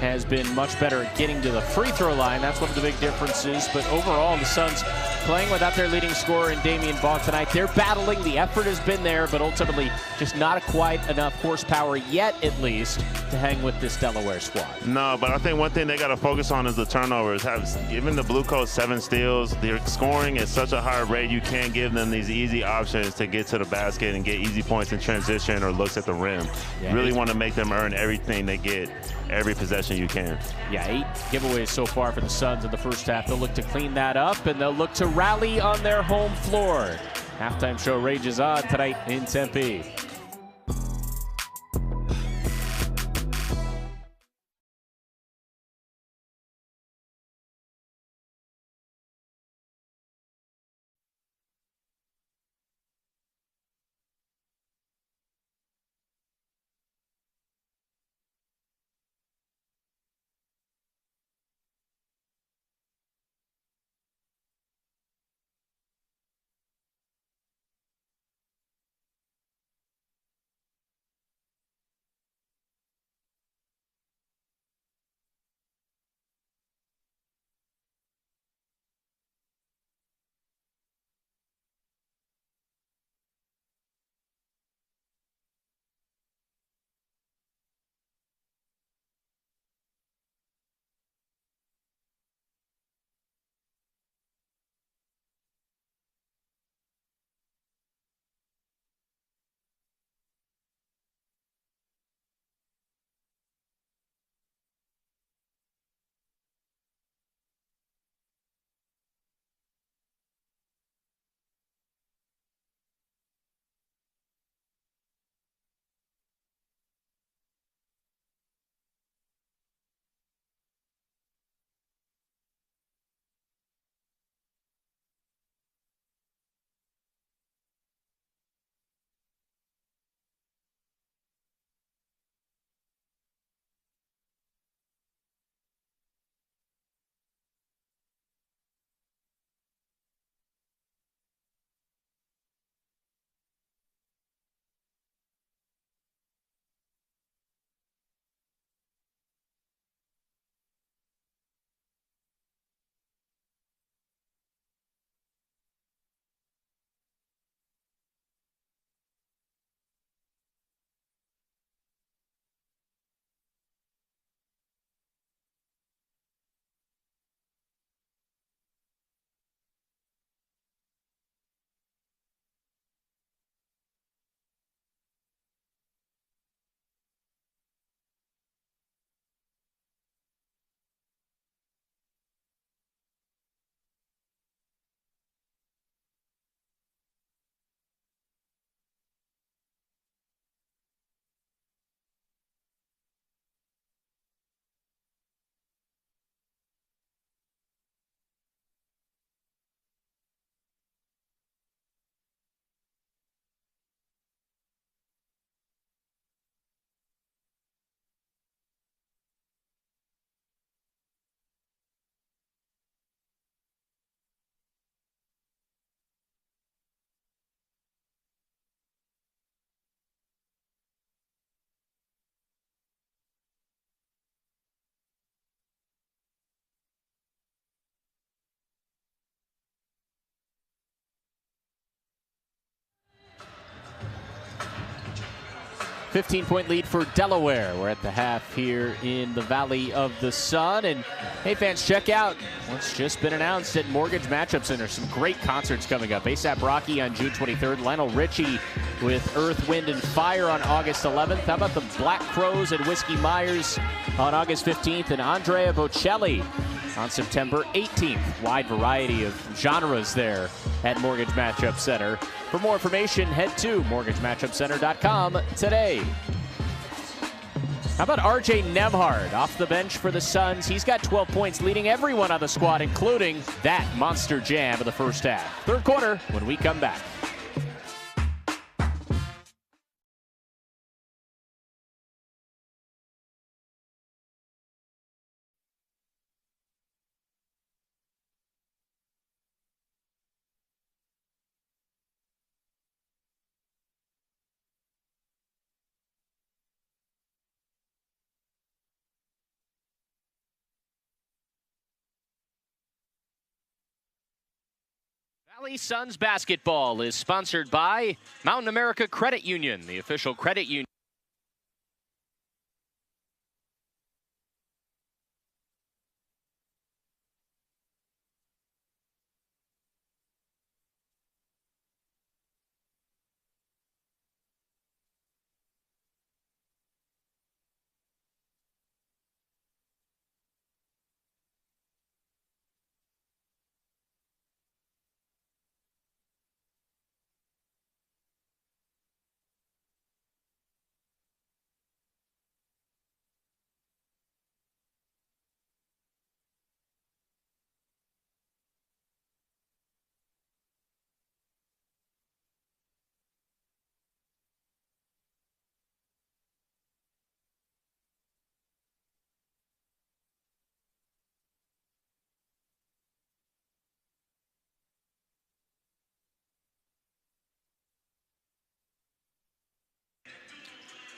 has been much better at getting to the free throw line. That's one of the big differences. But overall, the Suns playing without their leading scorer in Damian Vaughn tonight. They're battling. The effort has been there, but ultimately just not quite enough horsepower yet, at least, to hang with this Delaware squad. No, but I think one thing they got to focus on is the turnovers. Given the Blue Coats 7 steals, they're scoring at such a high rate, you can't give them these easy options to get to the basket and get easy points in transition or looks at the rim. Yeah, you really want to make them earn everything they get, every possession you can. Yeah, 8 giveaways so far for the Suns in the first half. They'll look to clean that up, and they'll look to rally on their home floor. Halftime show rages on tonight in Tempe. 15-point lead for Delaware. We're at the half here in the Valley of the Sun. And hey, fans, check out what's just been announced at Mortgage Matchup Center. Some great concerts coming up. A$AP Rocky on June 23rd. Lionel Richie with Earth, Wind, and Fire on August 11th. How about the Black Crowes and Whiskey Myers on August 15th? And Andrea Bocelli on September 18th. Wide variety of genres there at Mortgage Matchup Center. For more information, head to mortgagematchupcenter.com today. How about RJ Nembhard off the bench for the Suns? He's got 12 points, leading everyone on the squad, including that monster jam of the first half. Third quarter when we come back. Valley Suns basketball is sponsored by Mountain America Credit Union, the official credit union.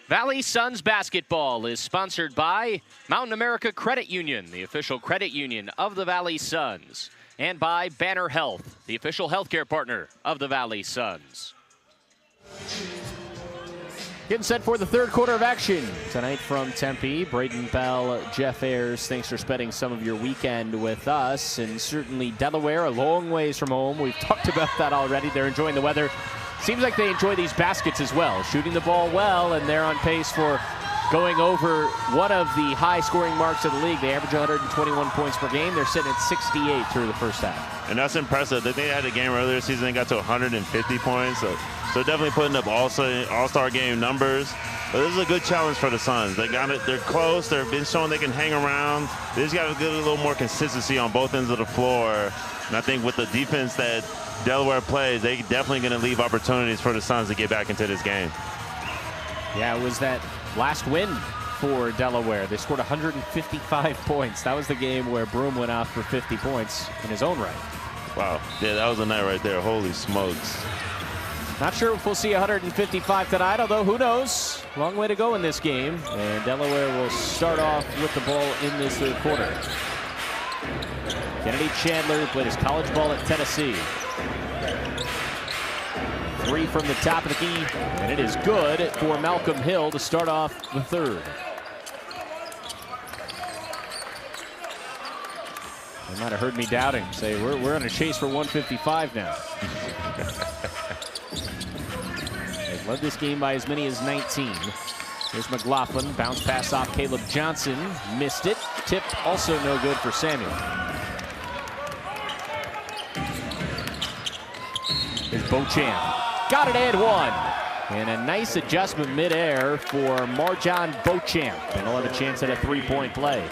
Valley Suns basketball is sponsored by Mountain America Credit Union, the official credit union of the Valley Suns, and by Banner Health, the official healthcare partner of the Valley Suns. Getting set for the third quarter of action tonight from Tempe. Braden Bell, Jeff Ayers, thanks for spending some of your weekend with us. And certainly Delaware, a long ways from home. We've talked about that already. They're enjoying the weather. Seems like they enjoy these baskets as well, shooting the ball well, and they're on pace for going over one of the high-scoring marks of the league. They average 121 points per game. They're sitting at 68 through the first half. And that's impressive. They had a game earlier this season. They got to 150 points. So definitely putting up all-star game numbers. But this is a good challenge for the Suns. They got it. They're close. They've been showing they can hang around. They just got to get a little more consistency on both ends of the floor. And I think with the defense that Delaware plays, they definitely going to leave opportunities for the Suns to get back into this game. Yeah, it was that last win for Delaware. They scored 155 points. That was the game where Broom went off for 50 points in his own right. Wow. Yeah, that was a night right there. Holy smokes. Not sure if we'll see 155 tonight, although who knows? Long way to go in this game. And Delaware will start off with the ball in this third quarter. Kennedy Chandler played his college ball at Tennessee. Three from the top of the key, and it is good for Malcolm Hill to start off the third. They might have heard me doubting. Say, we're on a chase for 155 now. They've led this game by as many as 19. Here's McLaughlin, bounce pass off Caleb Johnson, missed it. Tip also no good for Samuel. Here's Beauchamp. Got it and one. And a nice adjustment midair for Marjon Beauchamp. And he'll have a chance at a three-point play.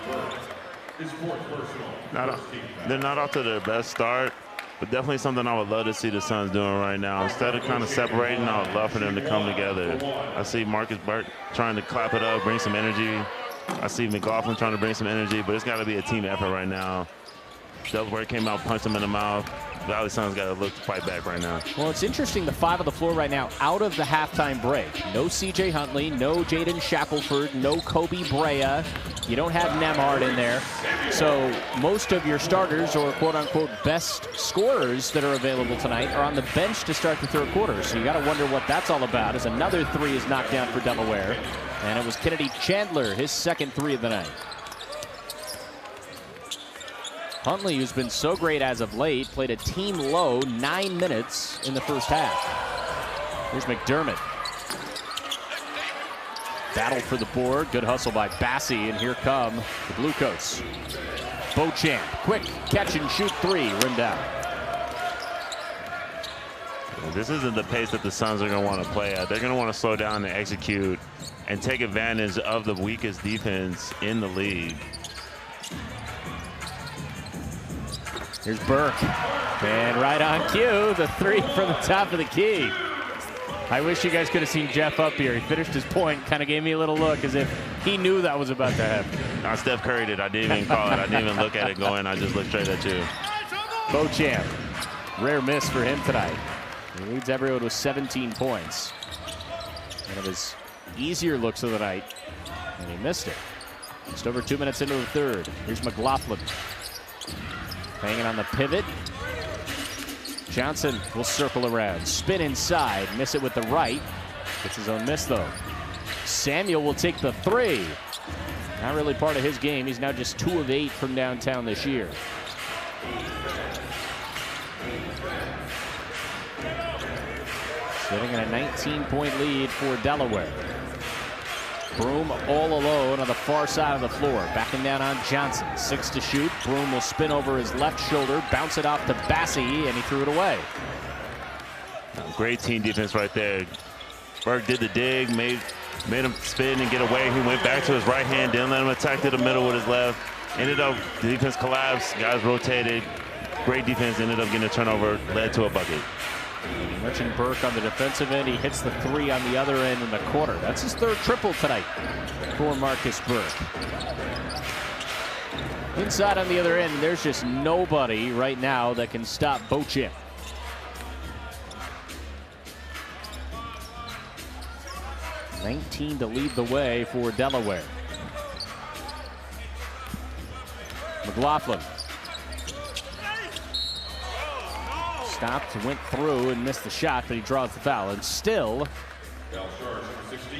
They're not off to their best start, but definitely something I would love to see the Suns doing right now. Instead of kind of separating, I would love for them to come together. I see Marcus Burke trying to clap it up, bring some energy. I see McLaughlin trying to bring some energy, but it's got to be a team effort right now. Delaware came out, punched him in the mouth. Valley Suns got to look to fight back right now. Well, it's interesting, the five on the floor right now out of the halftime break. No C.J. Huntley, no Jaden Shackelford, no Kobe Brea. You don't have Nemhard in there. So most of your starters or quote-unquote best scorers that are available tonight are on the bench to start the third quarter. So you got to wonder what that's all about as another three is knocked down for Delaware. And it was Kennedy Chandler, his second three of the night. Huntley, who's been so great as of late, played a team low 9 minutes in the first half. Here's McDermott. Battle for the board. Good hustle by Bassi, and here come the Bluecoats. Beauchamp, quick catch and shoot three, rimmed out. This isn't the pace that the Suns are going to want to play at. They're going to want to slow down and execute and take advantage of the weakest defense in the league. Here's Burke, and right on cue, the three from the top of the key. I wish you guys could have seen Jeff up here. He finished his point, kind of gave me a little look as if he knew that was about to happen. Steph Curry did. I didn't even call it. I didn't even look at it going. I just looked straight at you. Beauchamp, rare miss for him tonight. He leads everyone with 17 points. One of his easier looks of the night, and he missed it. Just over 2 minutes into the third. Here's McLaughlin. Hanging on the pivot. Johnson will circle around, spin inside, miss it with the right. Gets his own miss though. Samuel will take the three. Not really part of his game. He's now just 2 of 8 from downtown this year. Sitting in a 19-point lead for Delaware. Broom all alone on the far side of the floor. Backing down on Johnson. 6 to shoot. Broom will spin over his left shoulder, bounce it off to Bassi, and he threw it away. Great team defense right there. Burke did the dig, made him spin and get away. He went back to his right hand, didn't let him attack to the middle with his left. Ended up, the defense collapsed, guys rotated. Great defense, ended up getting a turnover, led to a bucket. You mentioned Burke on the defensive end. He hits the three on the other end in the quarter. That's his third triple tonight for Marcus Burke. Inside on the other end, there's just nobody right now that can stop Beauchamp. $19 to lead the way for Delaware. McLaughlin. Stopped, went through and missed the shot, but he draws the foul. And still,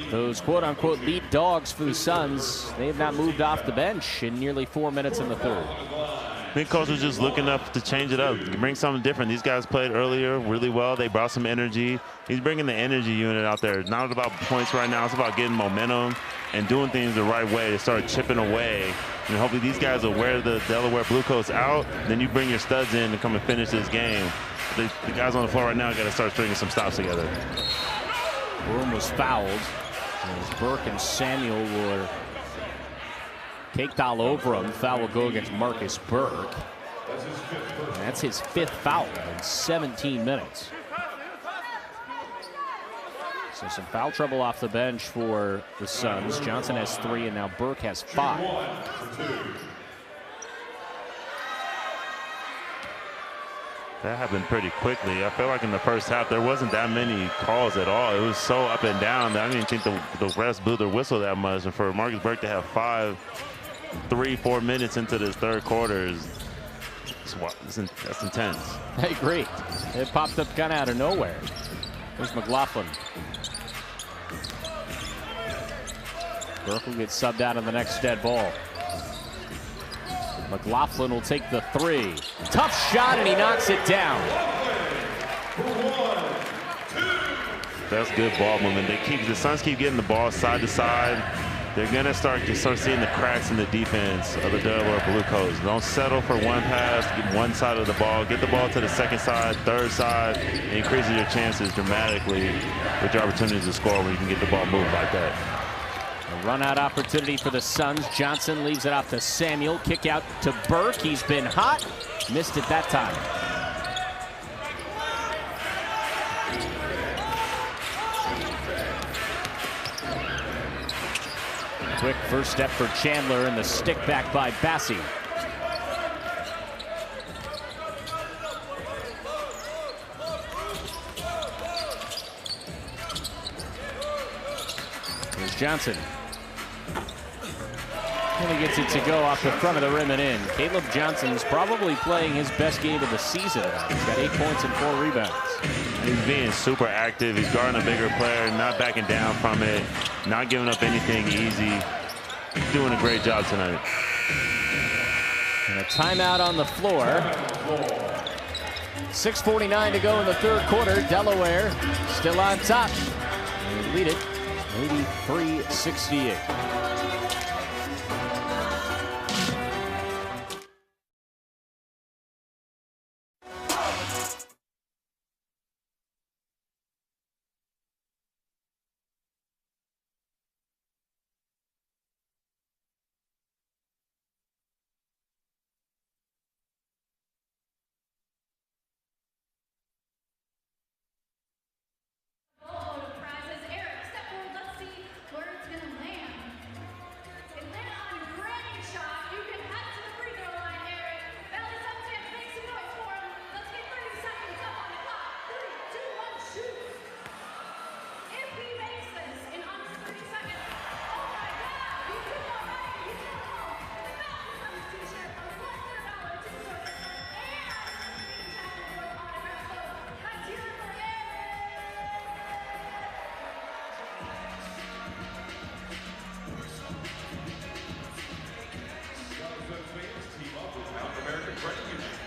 those quote-unquote lead dogs for the Suns, they have not moved off the bench in nearly 4 minutes in the third. I think coach was just looking up to change it up, bring something different. These guys played earlier really well. They brought some energy. He's bringing the energy unit out there. It's not about points right now. It's about getting momentum and doing things the right way to start chipping away. And hopefully these guys will wear the Delaware Bluecoats out. Then you bring your studs in to come and finish this game. The guys on the floor right now got to start stringing some stops together. Broom was fouled as Burke and Samuel were caked all over him. Foul will go against Marcus Burke. And that's his 5th foul in 17 minutes. So some foul trouble off the bench for the Suns. Johnson has 3 and now Burke has 5. That happened pretty quickly. I feel like in the first half there wasn't that many calls at all. It was so up and down that I didn't think the refs blew their whistle that much. And for Marcus Burke to have 3-4 minutes into this third quarter that's intense. I agree. It popped up kind of out of nowhere. There's McLaughlin. Burke will get subbed out on the next dead ball. McLaughlin will take the 3. Tough shot, and he knocks it down. That's good ball movement. The Suns keep getting the ball side to side. They're gonna start seeing the cracks in the defense of the Delaware Bluecoats. Don't settle for one pass, get one side of the ball, get the ball to the second side, third side. It increases your chances dramatically with your opportunities to score when you can get the ball moved like that. A run-out opportunity for the Suns. Johnson leaves it off to Samuel. Kick out to Burke. He's been hot. Missed it that time. Quick first step for Chandler and the stick back by Bassi. Here's Johnson. And he gets it to go off the front of the rim and in. Caleb Johnson's probably playing his best game of the season tonight. He's got 8 points and 4 rebounds. He's being super active. He's guarding a bigger player, not backing down from it, not giving up anything easy. Doing a great job tonight. And a timeout on the floor. 6:49 to go in the third quarter. Delaware still on top. They lead it 83-68.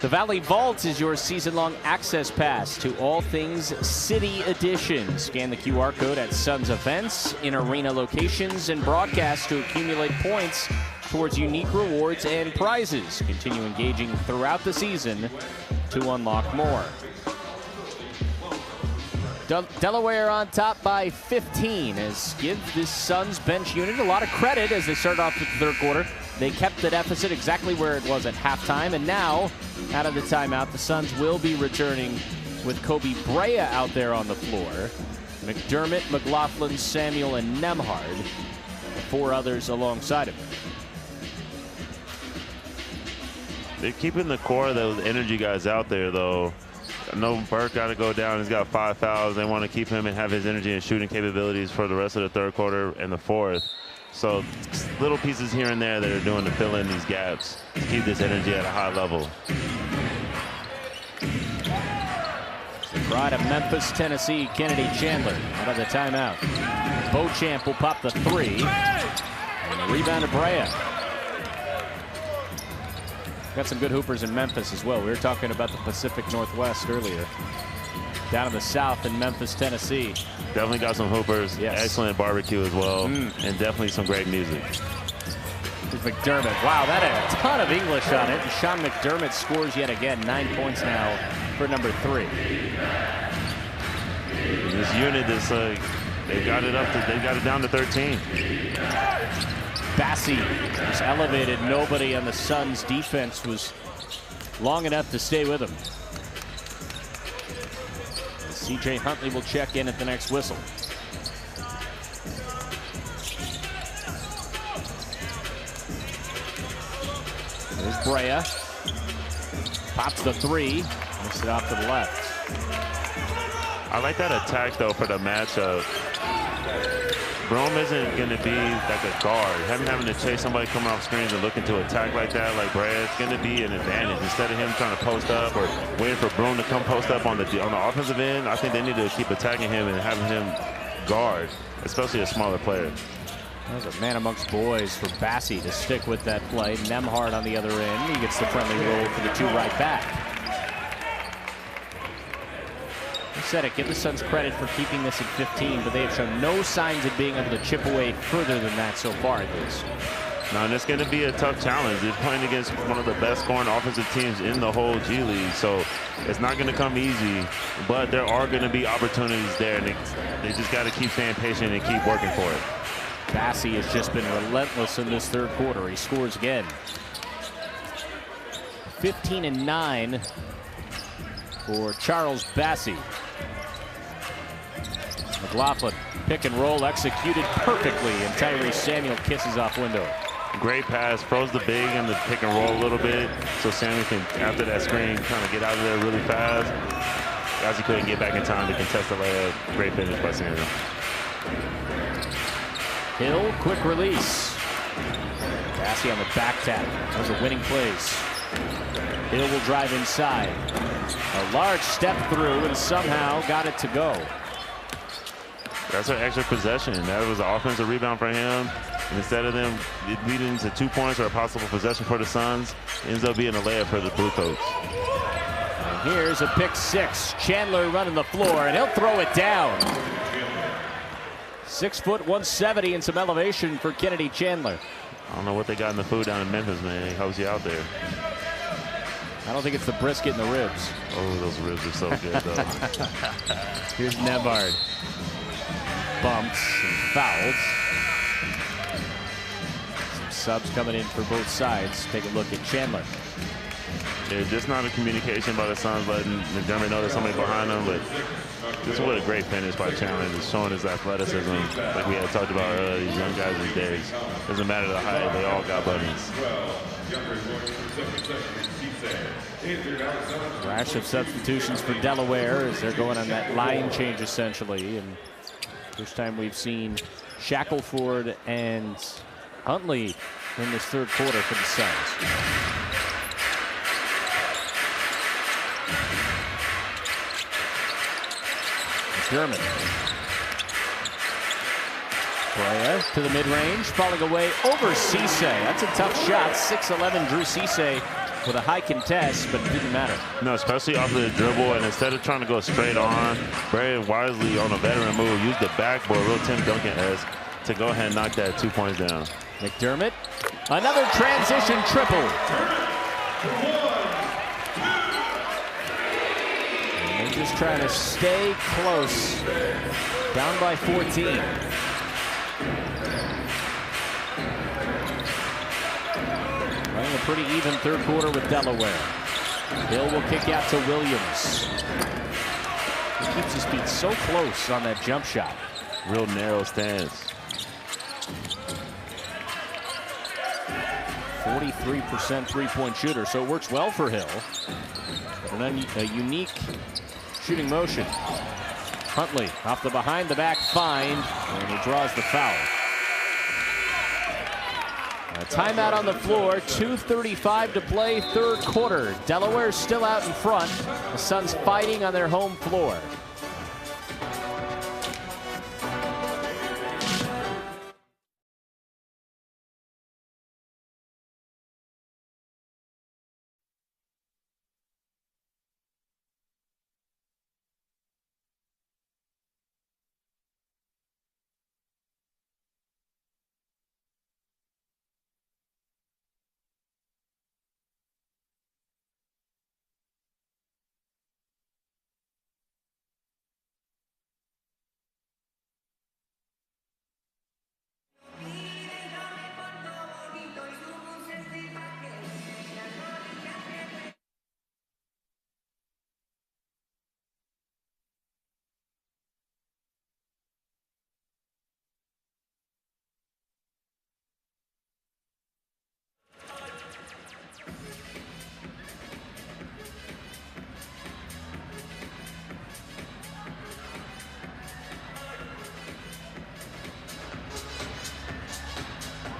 The Valley Vault is your season-long access pass to all things City Edition. Scan the QR code at Suns events, in arena locations, and broadcasts to accumulate points towards unique rewards and prizes. Continue engaging throughout the season to unlock more. Delaware on top by 15 as give this Suns bench unit a lot of credit as they start off the third quarter. They kept the deficit exactly where it was at halftime, and now, out of the timeout, the Suns will be returning with Kobe Brea out there on the floor. McDermott, McLaughlin, Samuel, and Nemhard, the 4 others alongside of him. They're keeping the core of those energy guys out there, though. I know Burke got to go down. He's got 5 fouls. They want to keep him and have his energy and shooting capabilities for the rest of the third quarter and the fourth. So little pieces here and there that are doing to fill in these gaps to keep this energy at a high level. The pride of Memphis, Tennessee, Kennedy Chandler out of the timeout. Beauchamp will pop the 3. And a rebound to Brea. Got some good hoopers in Memphis as well. We were talking about the Pacific Northwest earlier. Down in the South in Memphis, Tennessee. Definitely got some hoopers. Yes. Excellent barbecue as well. And definitely some great music. Here's McDermott. Wow, that had a ton of English on it. And Sean McDermott scores yet again. 9 points now for number 3. This unit is they got it down to 13. Bassey was elevated. Nobody on the Suns defense was long enough to stay with him. CJ Huntley will check in at the next whistle. There's Brea. Pops the 3. Missed it off to the left. I like that attack, though, for the matchup. Brome isn't going to be like a guard. Having to chase somebody coming off screens and looking to attack like that, like Brea, it's going to be an advantage. Instead of him trying to post up or waiting for Brome to come post up on the offensive end, I think they need to keep attacking him and having him guard, especially a smaller player. That was a man amongst boys for Bassey to stick with that play. Nemhard on the other end. He gets the friendly roll for the 2 right back. I said it, give the Suns credit for keeping this at 15, but they have shown no signs of being able to chip away further than that so far at least. Now, and it's going to be a tough challenge. They're playing against one of the best scoring offensive teams in the whole G League, so it's not going to come easy, but there are going to be opportunities there, and they just got to keep staying patient and keep working for it. Bassey has just been relentless in this third quarter. He scores again. 15 and 9 for Charles Bassey. McLaughlin, pick and roll executed perfectly, and Tyrese Samuel kisses off window. Great pass, froze the big and the pick and roll a little bit, so Samuel can, after that screen, kind of get out of there really fast. As he couldn't get back in time to contest the layup. Great finish by Samuel. Hill, quick release. Bassie on the back tap. Those are winning plays. Hill will drive inside. A large step through and somehow got it to go. That's an extra possession. That was an offensive rebound for him. And instead of them leading to 2 points or a possible possession for the Suns, ends up being a layup for the Blue Coats. And here's a pick 6. Chandler running the floor, and he'll throw it down. 6 foot 170 and some elevation for Kennedy Chandler. I don't know what they got in the food down in Memphis, man. He helps you out there. I don't think it's the brisket and the ribs. Oh, those ribs are so good, though. Here's Nevard. Bumps and fouls. Some subs coming in for both sides. Take a look at Chandler. Yeah, just not a communication by the Suns letting McDermott know there's somebody behind them, but this was a great finish by Chandler, just showing his athleticism like we had talked about earlier. These young guys these days, doesn't matter the height, they all got buttons. Rash of substitutions for Delaware as they're going on that line change essentially, and first time we've seen Shackelford and Huntley in this third quarter for the Suns. German. Brea to the mid-range, falling away over Cisse. That's a tough shot. 6'11" Drew Cisse with a high contest, but it didn't matter. No, especially off of the dribble, and instead of trying to go straight on, very wisely on a veteran move, used the backboard, real Tim Duncan-esque, to go ahead and knock that 2 points down. McDermott, another transition triple. And they're just trying to stay close. Down by 14. Running a pretty even third quarter with Delaware. Hill will kick out to Williams. He keeps his feet so close on that jump shot. Real narrow stance. 43% three-point shooter, so it works well for Hill. A unique shooting motion. Huntley off the behind the back find, and he draws the foul. A timeout on the floor, 2:35 to play, third quarter. Delaware still out in front. The Suns fighting on their home floor.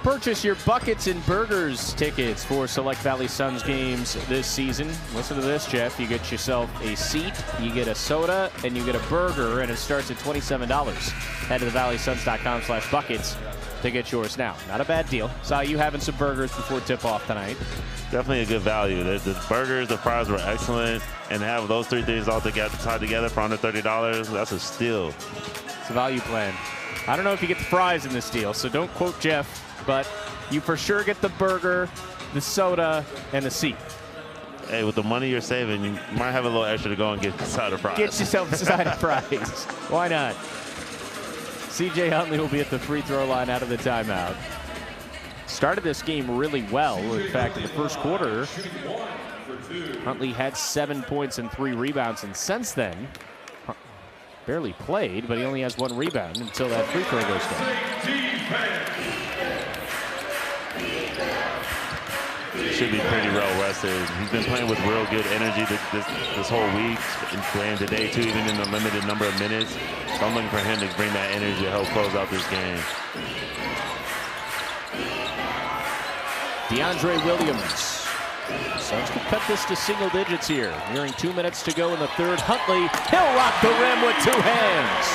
Purchase your Buckets and Burgers tickets for Select Valley Suns games this season. Listen to this, Jeff. You get yourself a seat, you get a soda, and you get a burger, and it starts at $27. Head to thevalleysuns.com/buckets to get yours now. Not a bad deal. Saw you having some burgers before tip-off tonight. Definitely a good value. The burgers, the fries were excellent, and to have those three things all together, tied together for under $30, that's a steal. It's a value plan. I don't know if you get the fries in this deal, so don't quote Jeff, but you for sure get the burger, the soda, and the seat. Hey, with the money you're saving, you might have a little extra to go and get a side of fries. Get yourself a side of fries. Why not? C.J. Huntley will be at the free throw line out of the timeout. Started this game really well. In fact, in the first quarter, Huntley had 7 points and 3 rebounds, and since then, barely played, but he only has 1 rebound until that free throw goes down. Should be pretty well rested. He's been playing with real good energy this whole week, and playing today too, even in the limited number of minutes. So I'm looking for him to bring that energy to help close out this game. DeAndre Williams. Suns could cut this to single digits here. Nearing 2 minutes to go in the third. Huntley, he'll rock the rim with 2 hands.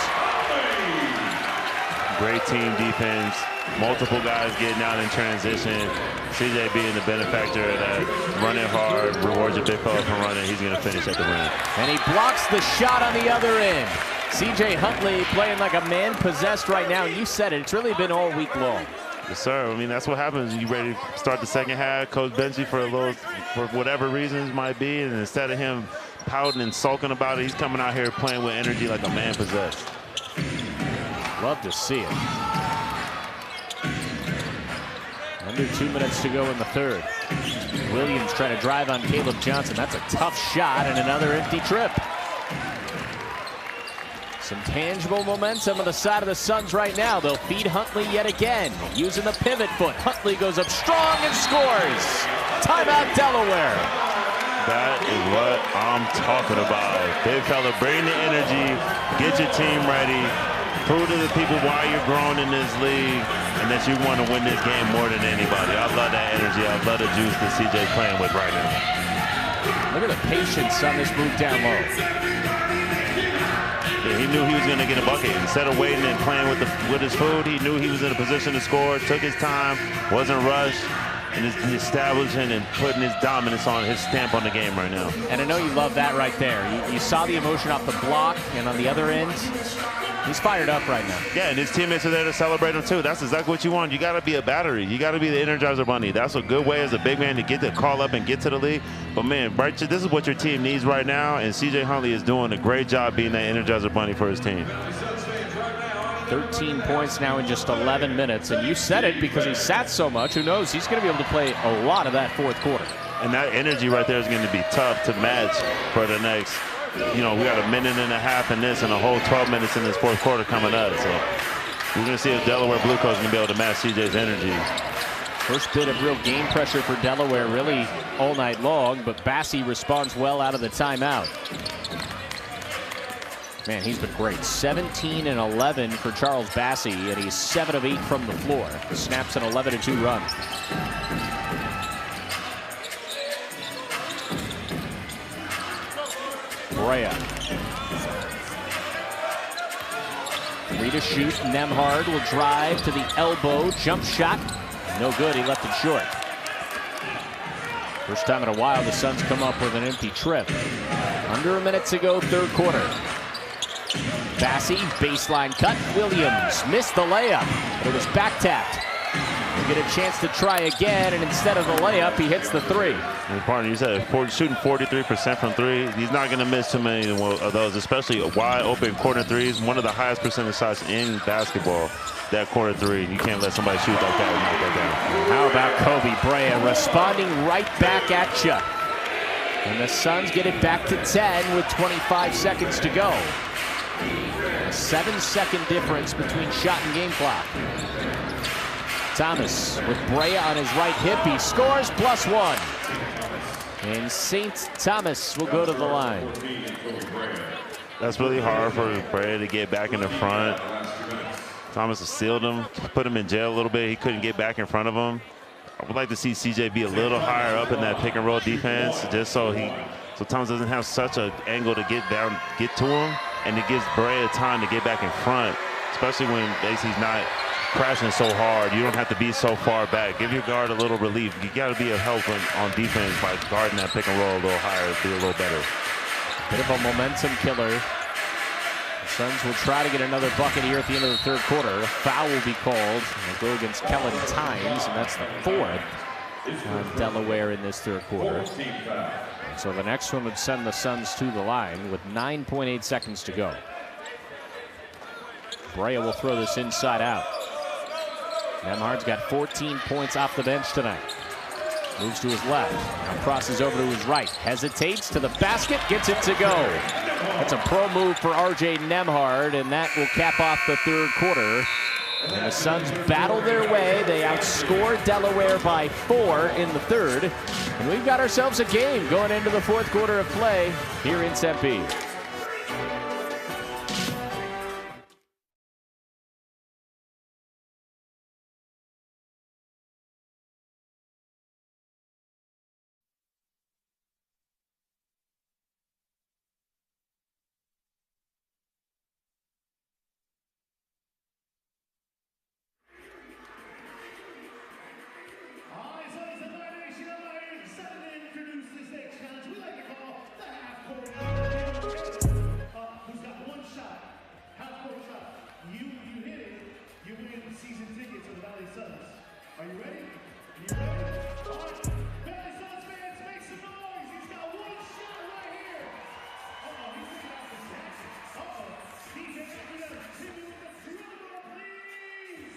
Great team defense. Multiple guys getting out in transition. CJ being the benefactor of that. Running hard, rewards a big fella for running. He's going to finish at the rim. And he blocks the shot on the other end. CJ Huntley playing like a man possessed right now. You said it. It's really been all week long. Yes, sir. I mean, that's what happens. You ready to start the second half, Coach Benji for whatever reasons might be, and instead of him pouting and sulking about it, he's coming out here playing with energy like a man possessed. Love to see it. Under 2 minutes to go in the third. Williams trying to drive on Caleb Johnson. That's a tough shot and another empty trip. Some tangible momentum on the side of the Suns right now. They'll feed Huntley yet again. Using the pivot foot. Huntley goes up strong and scores. Timeout, Delaware. That is what I'm talking about. Big fella, bring the energy. Get your team ready. Prove to the people why you're growing in this league and that you want to win this game more than anybody. I love that energy. I love the juice that CJ's playing with right now. Look at the patience on this move down low. Yeah, he knew he was going to get a bucket. Instead of waiting and playing with his food, he knew he was in a position to score, took his time, wasn't rushed, and is establishing and putting his dominance on, his stamp on the game right now. And I know you love that right there. You saw the emotion off the block, and on the other end, he's fired up right now. Yeah, and his teammates are there to celebrate him too. That's exactly what you want. You got to be a battery. You got to be the Energizer Bunny. That's a good way as a big man to get the call up and get to the league. But man, right, this is what your team needs right now, and CJ Huntley is doing a great job being that Energizer Bunny for his team. 13 points now in just 11 minutes, and you said it because he sat so much. Who knows? He's going to be able to play a lot of that fourth quarter. And that energy right there is going to be tough to match for the next. You know, we got a minute and a half in this and a whole 12 minutes in this fourth quarter coming up. So we're going to see if Delaware Blue Coats going to be able to match CJ's energy. First bit of real game pressure for Delaware really all night long, but Bassey responds well out of the timeout. Man, he's been great. 17 and 11 for Charles Bassey, and he's 7 of 8 from the floor. Snaps an 11-2 run. Brea. 3 to shoot. Nembhard will drive to the elbow. Jump shot. No good. He left it short. First time in a while the Suns come up with an empty trip. Under a minute to go, third quarter. Bassey, baseline cut. Williams missed the layup, but it was back tapped. He'll get a chance to try again, and instead of the layup, he hits the three. And partner, you said shooting 43% from three. He's not going to miss too many of those, especially wide open corner threes. One of the highest percentage shots in basketball, that corner three. You can't let somebody shoot like that and knock that down. How about Kobe Brea responding right back at you? And the Suns get it back to 10 with 25 seconds to go. A 7-second difference between shot and game clock. Thomas with Brea on his right hip. He scores +1. And St. Thomas will go to the line. That's really hard for Brea to get back in the front. Thomas has sealed him, put him in jail a little bit. He couldn't get back in front of him. I would like to see CJ be a little higher up in that pick and roll defense, just so Thomas doesn't have such an angle to get to him, and it gives Brea time to get back in front, especially when he's not crashing so hard. You don't have to be so far back. Give your guard a little relief. You got to be a help on defense by guarding that pick and roll a little higher, be a little better. Bit of a momentum killer. The Suns will try to get another bucket here at the end of the third quarter. A foul will be called. They'll go against Kellen Tynes, and that's the 4th on Delaware in this third quarter. So the next one would send the Suns to the line with 9.8 seconds to go. Brea will throw this inside out. Nembhard's got 14 points off the bench tonight. Moves to his left. Now crosses over to his right. Hesitates to the basket. Gets it to go. That's a pro move for R.J. Nembhard, and that will cap off the third quarter. And the Suns battle their way. They outscore Delaware by 4 in the third. And we've got ourselves a game going into the fourth quarter of play here in Tempe. you hit it, you win season tickets to the Valley Suns. Are you ready? You ready? All right. Valley Suns fans, make some noise. He's got one shot right here. Uh-oh, he's looking out for Jackson. Uh-oh. DJ, we gotta hit me with the drummer, please.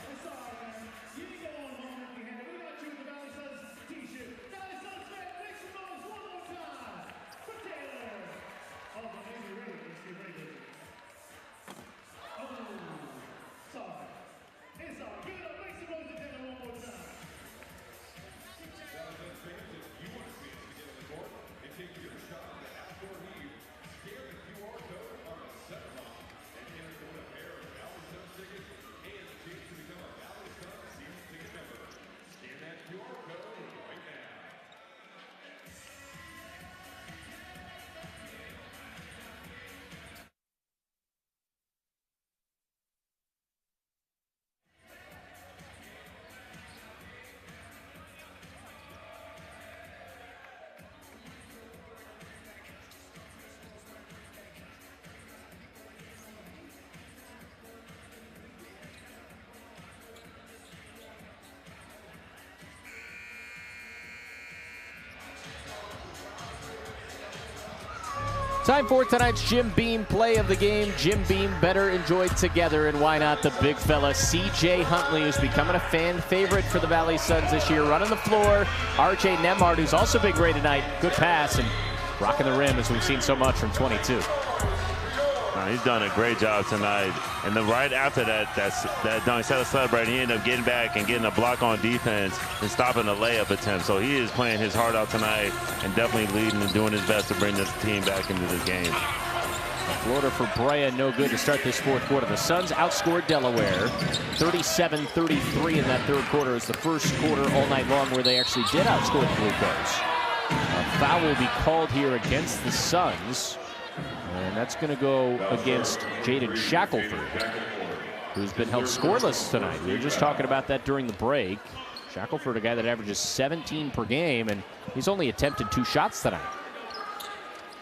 It's all right, man. You can go on home if you had it. We got you with the Valley Suns t-shirt. Valley Suns fans, make some noise one more time for Taylor. Oh, but maybe ready. Let's get ready. Oh, sorry. It's all right. Give it up. Make some noise for Taylor one more time. Valley Suns fans, if you want to see us get on the court and take your shot at the outdoor heave, scan the QR code on the set top and enter to win a pair of Valley Suns tickets and a chance to become a Valley Suns season ticket member. Scan that QR code right now. Time for tonight's Jim Beam play of the game. Jim Beam better enjoyed together, and why not the big fella C.J. Huntley, who's becoming a fan favorite for the Valley Suns this year, running the floor. R.J. Nemhard, who's also big ray tonight, good pass, and rocking the rim as we've seen so much from 22. He's done a great job tonight. And then right after that dunk, instead of celebrating, he ended up getting back and getting a block on defense and stopping a layup attempt. So he is playing his heart out tonight and definitely leading and doing his best to bring this team back into this game. A floater for Brea, no good to start this fourth quarter. The Suns outscored Delaware 37-33 in that third quarter. It's the first quarter all night long where they actually did outscore the Bluecoats. A foul will be called here against the Suns. And that's going to go against Jaden Shackelford, who's been held scoreless tonight. We were just talking about that during the break. Shackelford, a guy that averages 17 per game, and he's only attempted 2 shots tonight.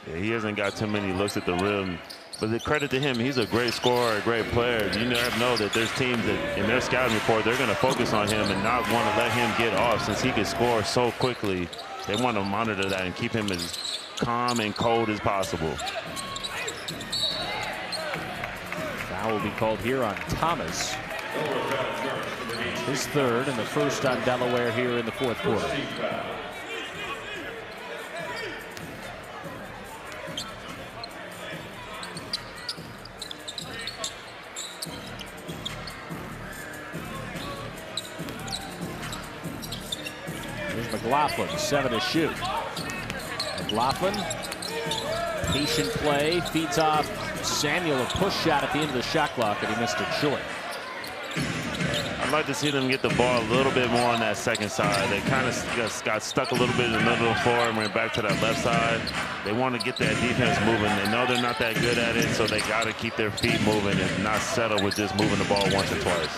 Yeah, he hasn't got too many looks at the rim. But the credit to him, he's a great scorer, a great player. You never know that there's teams that in their scouting report, they're going to focus on him and not want to let him get off since he can score so quickly. They want to monitor that and keep him as calm and cold as possible. Foul will be called here on Thomas. His third and the first on Delaware here in the fourth quarter. Here's McLaughlin, 7 to shoot. McLaughlin, patient play, feeds off Samuel, a push shot at the end of the shot clock, and he missed it short. I'd like to see them get the ball a little bit more on that second side. They kind of got stuck a little bit in the middle of the floor and went back to that left side. They want to get that defense moving. They know they're not that good at it, so they got to keep their feet moving and not settle with just moving the ball once or twice.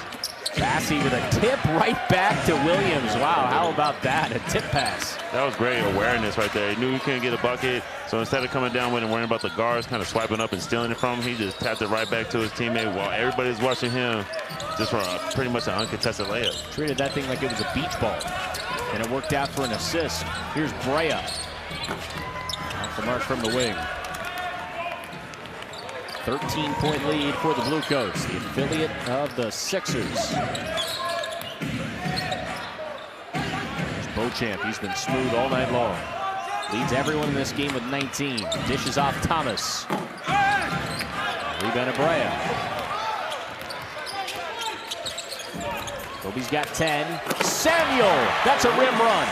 Bassey with a tip right back to Williams. Wow, how about that? A tip pass. That was great awareness right there. He knew he couldn't get a bucket, so instead of coming down with and worrying about the guards kind of swiping up and stealing it from him, he just tapped it right back to his teammate while everybody's watching him just for pretty much an uncontested layup. Treated that thing like it was a beach ball, and it worked out for an assist. Here's Brea. Off the mark from the wing. 13-point lead for the Bluecoats, the affiliate of the Sixers. There's Beauchamp. He's been smooth all night long. Leads everyone in this game with 19. Dishes off Thomas. Rebound to Brea. Kobe's got 10. Samuel! That's a rim run.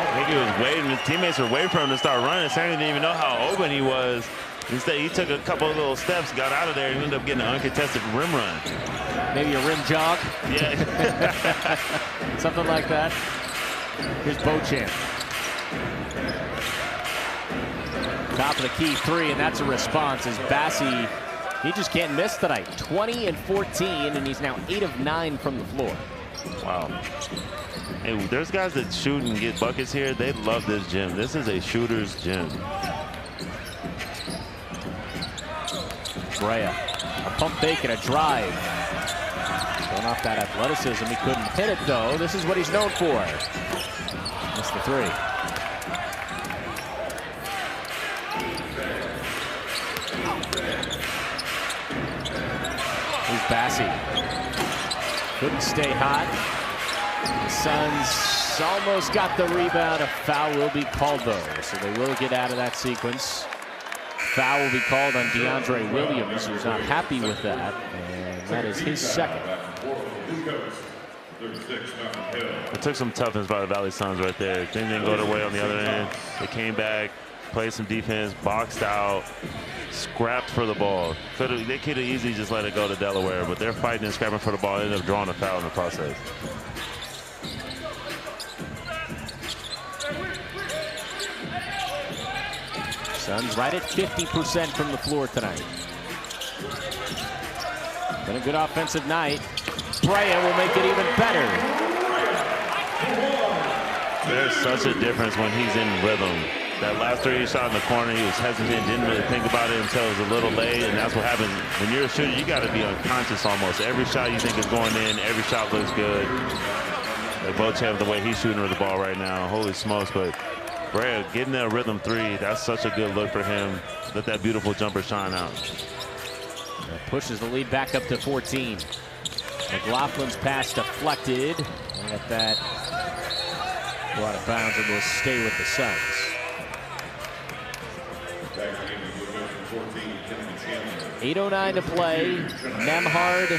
I think he was waiting. His teammates were waiting for him to start running. Samuel didn't even know how open he was. Instead, he took a couple of little steps, got out of there, and ended up getting an uncontested rim run. Maybe a rim jog? Yeah. Something like that. Here's Beauchamp. Top of the key 3, and that's a response as Bassey, he just can't miss tonight. 20 and 14, and he's now 8 of 9 from the floor. Wow. Hey, there's guys that shoot and get buckets here. They love this gym. This is a shooter's gym. Brea, a pump fake and a drive. Going off that athleticism, he couldn't hit it though. This is what he's known for. Missed the three. Here's Bassie. Couldn't stay hot. The Suns almost got the rebound. A foul will be called though, so they will get out of that sequence. Foul will be called on DeAndre Williams, who's not happy with that, and that is his second. It took some toughness by the Valley Suns right there. Things didn't go their way on the other end. They came back, played some defense, boxed out, scrapped for the ball. They could have easily just let it go to Delaware, but they're fighting and scrapping for the ball, ended up drawing a foul in the process. Suns right at 50% from the floor tonight. Been a good offensive night. Brea will make it even better. There's such a difference when he's in rhythm. That last three he shot in the corner, he was hesitant, didn't really think about it until it was a little late, and that's what happens. When you're a shooter, you got to be unconscious almost. Every shot you think is going in, every shot looks good. They both have the way he's shooting with the ball right now. Holy smokes, but Brea getting that rhythm three, that's such a good look for him. Let that beautiful jumper shine out. That pushes the lead back up to 14. McLaughlin's pass deflected. And at that, go out of bounds and will stay with the Suns. 8:09 to play. Nemhard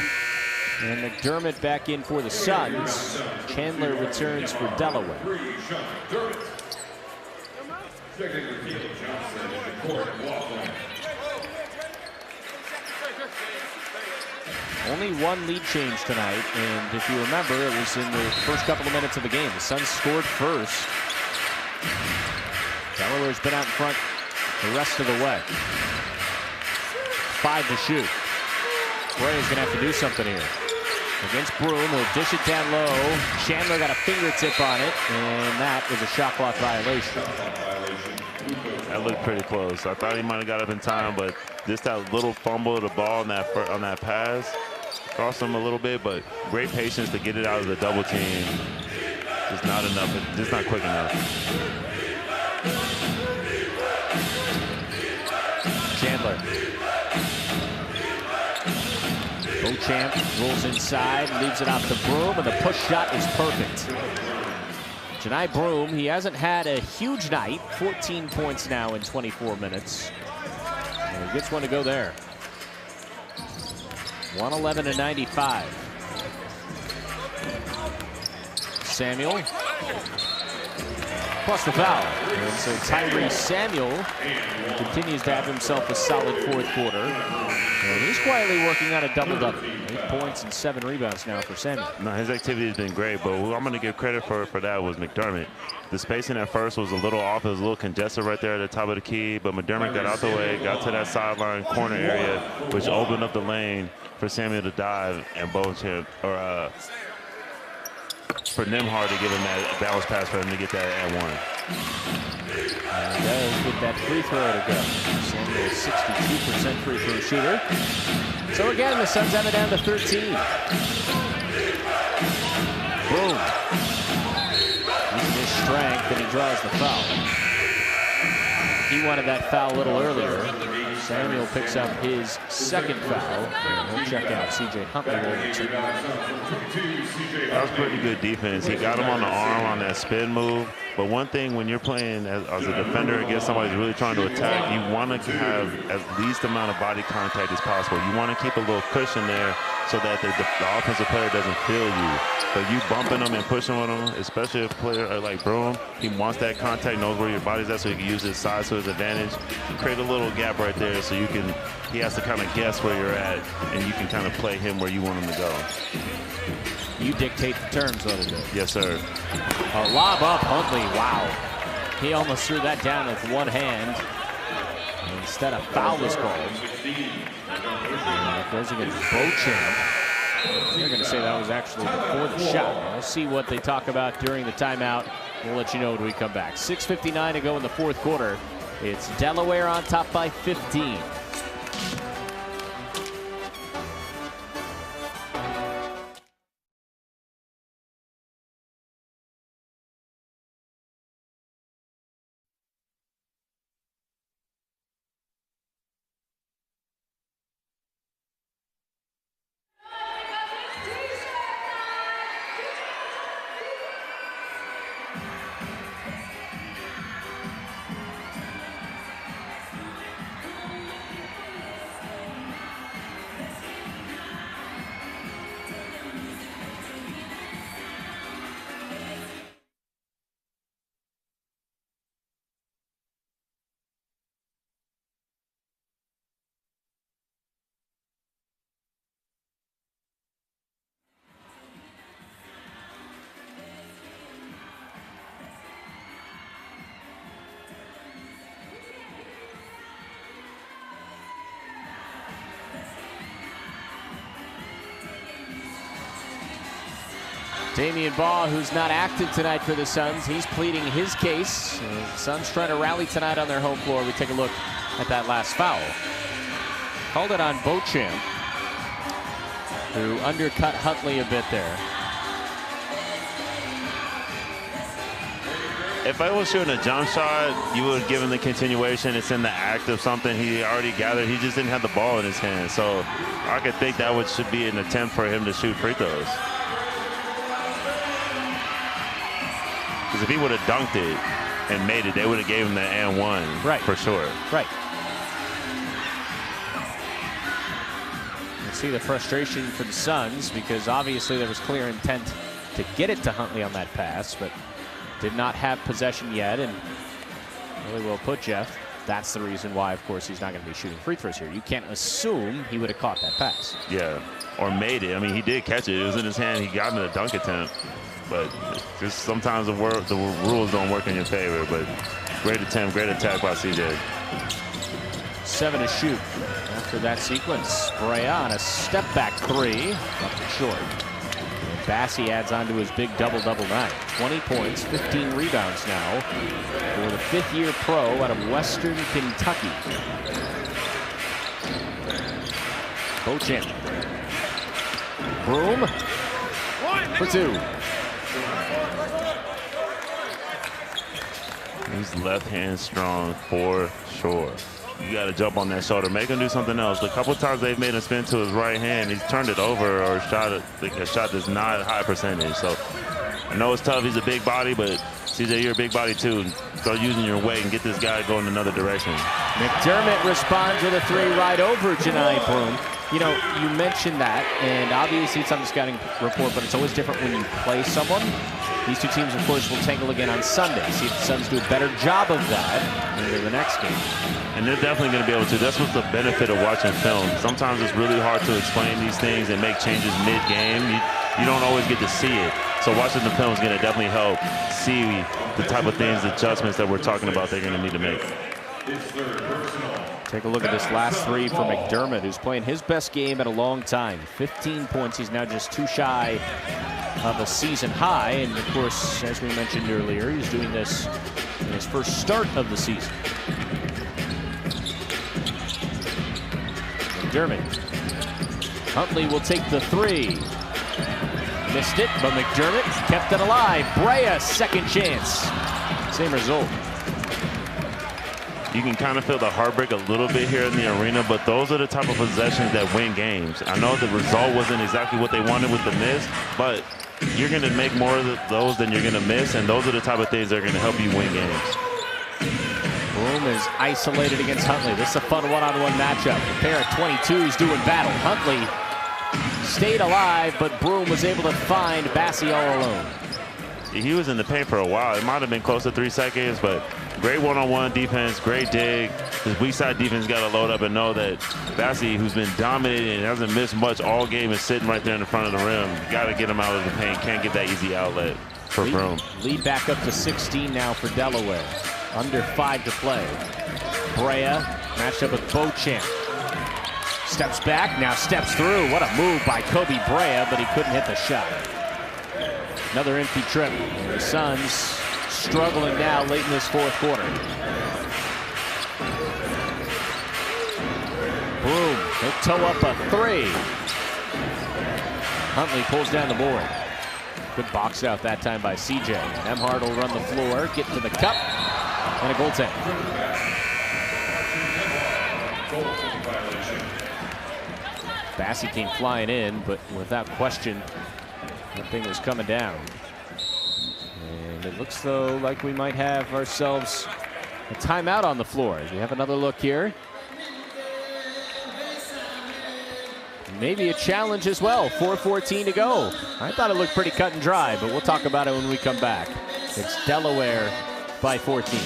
and McDermott back in for the Suns. Chandler returns for Delaware. Only one lead change tonight, and if you remember, it was in the first couple of minutes of the game. The Suns scored first. Delaware's been out in front the rest of the way. 5 to shoot. Brea's gonna have to do something here. Against Broom, he'll dish it down low. Chandler got a fingertip on it, and that was a shot clock violation. That looked pretty close. I thought he might have got up in time, but just that little fumble of the ball on that pass cost him a little bit, but great patience to get it out of the double team. Just not enough, just not quick enough. Chandler. Beauchamp rolls inside, leaves it off to Broom, and the push shot is perfect. Janai Broom, he hasn't had a huge night. 14 points now in 24 minutes. And he gets one to go there. 111 to 95. Samuel. Plus the foul. And so Tyrese Samuel continues to have himself a solid fourth quarter. And he's quietly working on a double-double. 8 points and 7 rebounds now for Samuel. No, his activity has been great, but who I'm going to give credit for that was McDermott. The spacing at first was a little off. It was a little congested right there at the top of the key, but McDermott got out the way, got to that sideline corner area, which opened up the lane for Samuel to dive, and Beauchamp, or for Nemhard to give him that bounce pass for him to get that at one. And does get that free throw to go. Samuel, 62% free throw shooter. So again, the Suns have it down to 13. Boom. Using his strength, and he draws the foul. He wanted that foul a little earlier. Samuel picks up his second foul. And he'll check out C.J. Huntley. That was pretty good defense. He got him on the arm on that spin move. But one thing when you're playing as a defender against somebody who's really trying to attack, you want to have as least amount of body contact as possible. You want to keep a little cushion there so that the offensive player doesn't feel you. But you bumping them and pushing with them, especially a player like Broom, he wants that contact, knows where your body's at, so he can use his size to his advantage. Create a little gap right there so you can, he has to kind of guess where you're at, and you can kind of play him where you want him to go. You dictate the terms, let it do. Yes, sir. A lob up, Huntley, wow. He almost threw that down with one hand. And instead, a foul was called. And it goes against Beauchamp. They're going to say that was actually before the shot. We'll see what they talk about during the timeout. We'll let you know when we come back. 6:59 to go in the fourth quarter. It's Delaware on top by 15. Damian Baugh, who's not active tonight for the Suns, he's pleading his case. The Suns trying to rally tonight on their home floor. We take a look at that last foul. Called it on Beauchamp, who undercut Huntley a bit there. If I was shooting a jump shot, you would have given the continuation. It's in the act of something he already gathered. He just didn't have the ball in his hand. So I could think that should be an attempt for him to shoot free throws. Because if he would have dunked it and made it, they would have gave him the and one, right, for sure. Right. You see the frustration for the Suns because obviously there was clear intent to get it to Huntley on that pass, but did not have possession yet. And really well put, Jeff. That's the reason why, of course, he's not going to be shooting free throws here. You can't assume he would have caught that pass. Yeah, or made it. I mean, he did catch it. It was in his hand. He got in a dunk attempt. But just sometimes the rules don't work in your favor. But great attempt, great attack by CJ. 7 to shoot after that sequence. Brea on a step back 3, left it short. Bassi adds on to his big double-double night. 20 points, 15 rebounds now for the 5th-year pro out of Western Kentucky. Beauchamp. Broom for 2. He's left hand strong for sure. You got to jump on that shoulder, make him do something else. The couple times they've made him spin to his right hand, he's turned it over or shot it. A shot that's not a high percentage. So I know it's tough. He's a big body, but CJ, you're a big body too. Start using your weight and get this guy going another direction. McDermott responds with a 3 right over Janai Broom. You know, you mentioned that, and obviously it's on the scouting report, but it's always different when you play someone. These two teams, of course, will tangle again on Sunday. See if the Suns do a better job of that into the next game. And they're definitely going to be able to. That's what's the benefit of watching film. Sometimes it's really hard to explain these things and make changes mid-game. You don't always get to see it. So watching the film is going to definitely help see the type of things, adjustments that we're talking about they're going to need to make. Take a look at this last 3 for McDermott, who's playing his best game in a long time. 15 points. He's now just 2 shy of a season high. And, of course, as we mentioned earlier, he's doing this in his first start of the season. McDermott. Huntley will take the 3. Missed it, but McDermott kept it alive. Brea, second chance. Same result. You can kind of feel the heartbreak a little bit here in the arena, but those are the type of possessions that win games. I know the result wasn't exactly what they wanted with the miss, but you're going to make more of those than you're going to miss, and those are the type of things that are going to help you win games. Broom is isolated against Huntley. This is a fun one-on-one matchup. The pair at 22 is doing battle. Huntley stayed alive, but Broom was able to find Bassi all alone. He was in the paint for a while. It might have been close to 3 seconds, but great one-on-one defense, great dig. His weak side defense got to load up and know that Bassi, who's been dominating and hasn't missed much all game, is sitting right there in the front of the rim. You got to get him out of the paint. Can't get that easy outlet for Broom. Lead back up to 16 now for Delaware. Under 5 to play. Brea matched up with Beauchamp. Steps back, now steps through. What a move by Kobe Brea, but he couldn't hit the shot. Another empty trip. And the Suns struggling now late in this 4th quarter. Broom, he'll toe up a 3. Huntley pulls down the board. Good box out that time by CJ. Nembhard will run the floor, get to the cup, and a goaltend. Bassi came flying in, but without question, that thing was coming down. And it looks though like we might have ourselves a timeout on the floor. We have another look here. Maybe a challenge as well. 4:14 to go. I thought it looked pretty cut and dry, but we'll talk about it when we come back. It's Delaware by 14.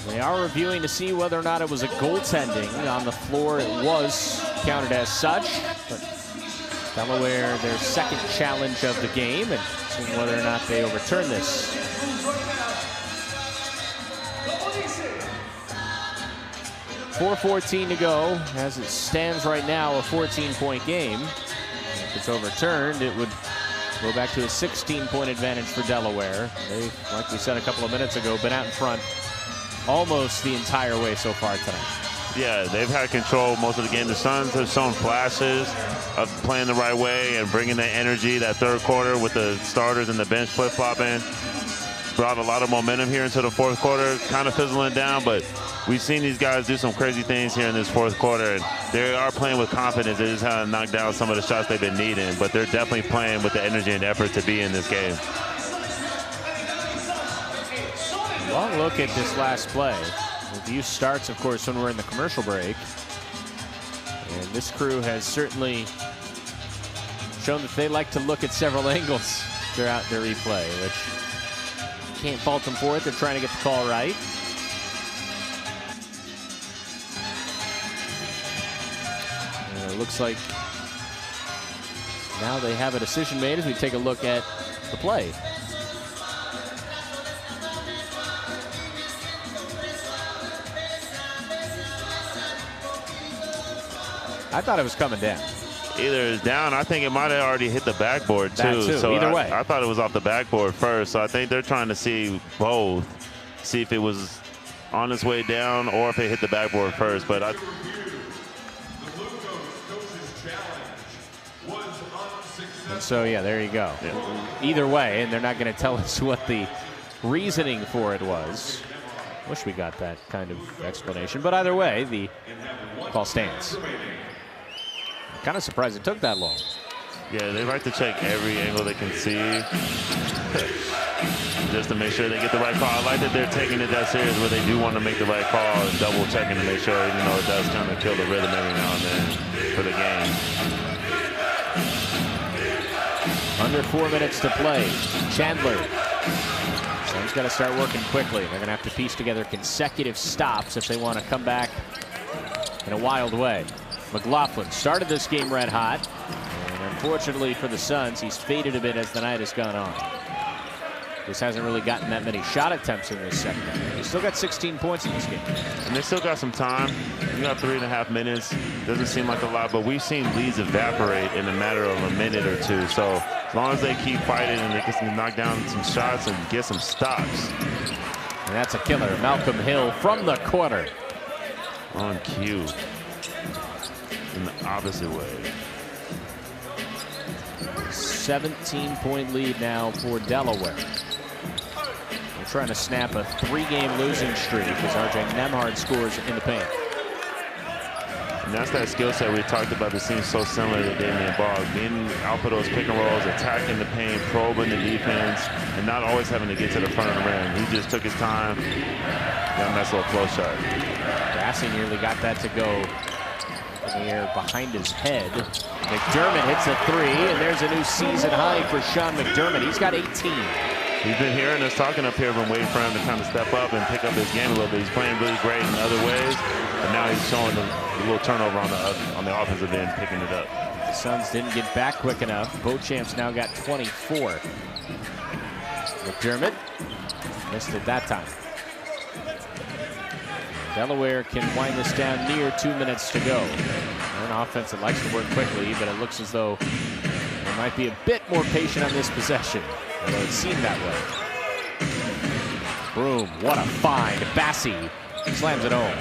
They are reviewing to see whether or not it was a goaltending. On the floor, it was counted as such. But Delaware, their second challenge of the game, and seeing whether or not they overturn this. 4:14 to go. As it stands right now, a 14-point game. If it's overturned, it would go back to a 16-point advantage for Delaware. They've, like we said a couple of minutes ago, been out in front almost the entire way so far tonight. Yeah, they've had control most of the game. The Suns have shown flashes of playing the right way and bringing that energy that third quarter with the starters and the bench flip-flopping. Brought a lot of momentum here into the fourth quarter, kind of fizzling down, but we've seen these guys do some crazy things here in this fourth quarter, and they are playing with confidence. They just haven't knocked down some of the shots they've been needing, but they're definitely playing with the energy and effort to be in this game. Long look at this last play. The view starts, of course, when we're in the commercial break. And this crew has certainly shown that they like to look at several angles throughout their replay, which can't fault them for it. They're trying to get the call right. And it looks like now they have a decision made as we take a look at the play. I thought it was coming down. Either it's down, I think it might have already hit the backboard too. So either way. I thought it was off the backboard first, so I think they're trying to see both. See if it was on its way down or if it hit the backboard first. But I... And so, yeah, there you go. Yeah. Either way, and they're not going to tell us what the reasoning for it was. Wish we got that kind of explanation. But either way, the call stands. I'm kind of surprised it took that long. Yeah, they like to check every angle they can see just to make sure they get the right call. I like that they're taking it that serious where they do want to make the right call and double checking to make sure, even though it does kind of kill the rhythm every now and then for the game. Under 4 minutes to play. Chandler. Suns got to start working quickly. They're going to have to piece together consecutive stops if they want to come back in a wild way. McLaughlin started this game red hot. And unfortunately for the Suns, he's faded a bit as the night has gone on. Just hasn't really gotten that many shot attempts in this second. He's still got 16 points in this game. And they still got some time. You got 3.5 minutes. Doesn't seem like a lot, but we've seen leads evaporate in a matter of a minute or two. So as long as they keep fighting and they can knock down some shots and get some stops. And that's a killer. Malcolm Hill from the corner. On cue. In the opposite way. 17-point lead now for Delaware. They're trying to snap a 3-game losing streak as R.J. Nembhard scores in the paint. And that's that skill set we talked about that seems so similar to Damian Boggs. Being out for those pick and rolls, attacking the paint, probing the defense, and not always having to get to the front of the rim. He just took his time. Got a nice little close shot. Bassi nearly got that to go in the air behind his head. McDermott hits a 3, and there's a new season high for Sean McDermott. He's got 18. He's been hearing us talking up here, been waiting for him to kind of step up and pick up his game a little bit. He's playing really great in other ways, but now he's showing a little turnover on the offensive end, picking it up. The Suns didn't get back quick enough. Beauchamp's now got 24. McDermott missed it that time. Delaware can wind this down near 2 minutes to go. An offense that likes to work quickly, but it looks as though they might be a bit more patient on this possession, although it seemed that way. Broom, what a find. Bassi slams it home.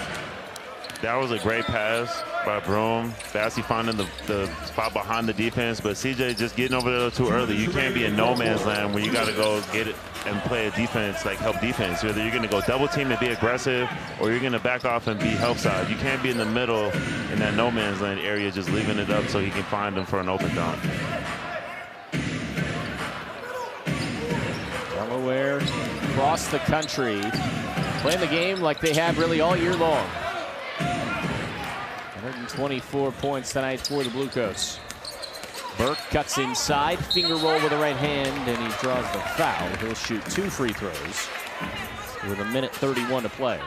That was a great pass by Broom. Bassi finding the spot behind the defense, but CJ just getting over there too early. You can't be in no man's land when you got to go get it and play a defense, like help defense. Either you're going to go double team and be aggressive, or you're going to back off and be help side. You can't be in the middle in that no man's land area just leaving it up so he can find them for an open dunk. Delaware across the country playing the game like they have really all year long. 124 points tonight for the Bluecoats. Burke cuts inside, finger roll with the right hand, and he draws the foul. He'll shoot 2 free throws. with 1:31 to play.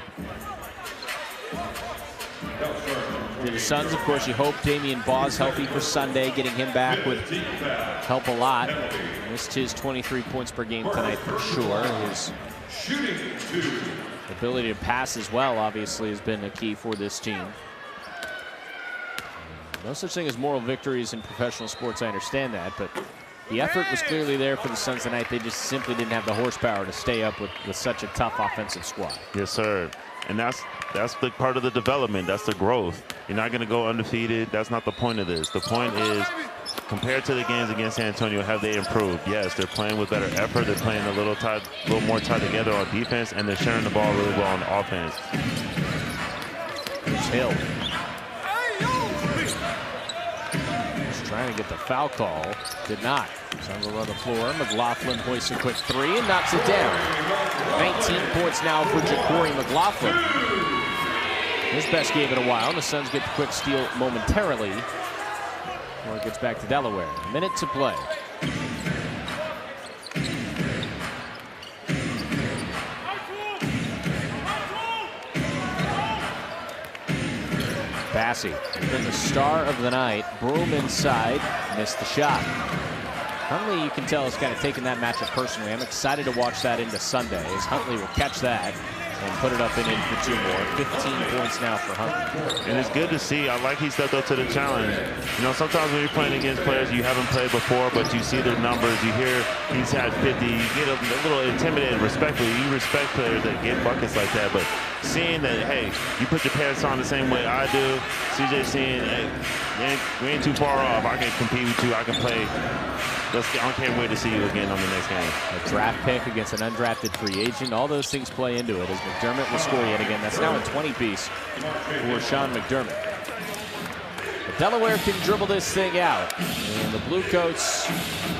For the Suns, of course, you hope Damian Baugh's healthy for Sunday. Getting him back would help a lot. Missed his 23 points per game tonight for sure. His ability to pass as well, obviously, has been a key for this team. No such thing as moral victories in professional sports, I understand that, but the effort was clearly there for the Suns tonight. They just simply didn't have the horsepower to stay up with such a tough offensive squad. Yes, sir. And that's the part of the development. That's the growth. You're not going to go undefeated. That's not the point of this. The point is, compared to the games against San Antonio, have they improved? Yes, they're playing with better effort. They're playing a little more tied together on defense, and they're sharing the ball really well on offense. Here's Hill. He's trying to get the foul call. Did not. Suns will run the floor. McLaughlin hoists a quick three and knocks it down. 19 points now for Ja'Cory McLaughlin. His best game in a while. And the Suns get the quick steal momentarily. Before it gets back to Delaware. A minute to play. Bassey has been the star of the night. Broom inside, missed the shot. Huntley, you can tell, is kind of taking that matchup personally. I'm excited to watch that into Sunday, as Huntley will catch that and put it up and in for 2 more. 15 points now for Huntley. And it's good to see. I like he stepped up to the challenge. You know, sometimes when you're playing against players you haven't played before, but you see their numbers, you hear he's had 50, you get a little intimidated respectfully. You respect players that get buckets like that, but seeing that, hey, you put your pants on the same way I do, CJ seeing, hey, we ain't too far off. I can compete with you. I can play. I can't wait to see you again on the next game. A draft pick against an undrafted free agent. All those things play into it as McDermott will score yet again. That's now a 20-piece for Sean McDermott. But Delaware can dribble this thing out. And the Bluecoats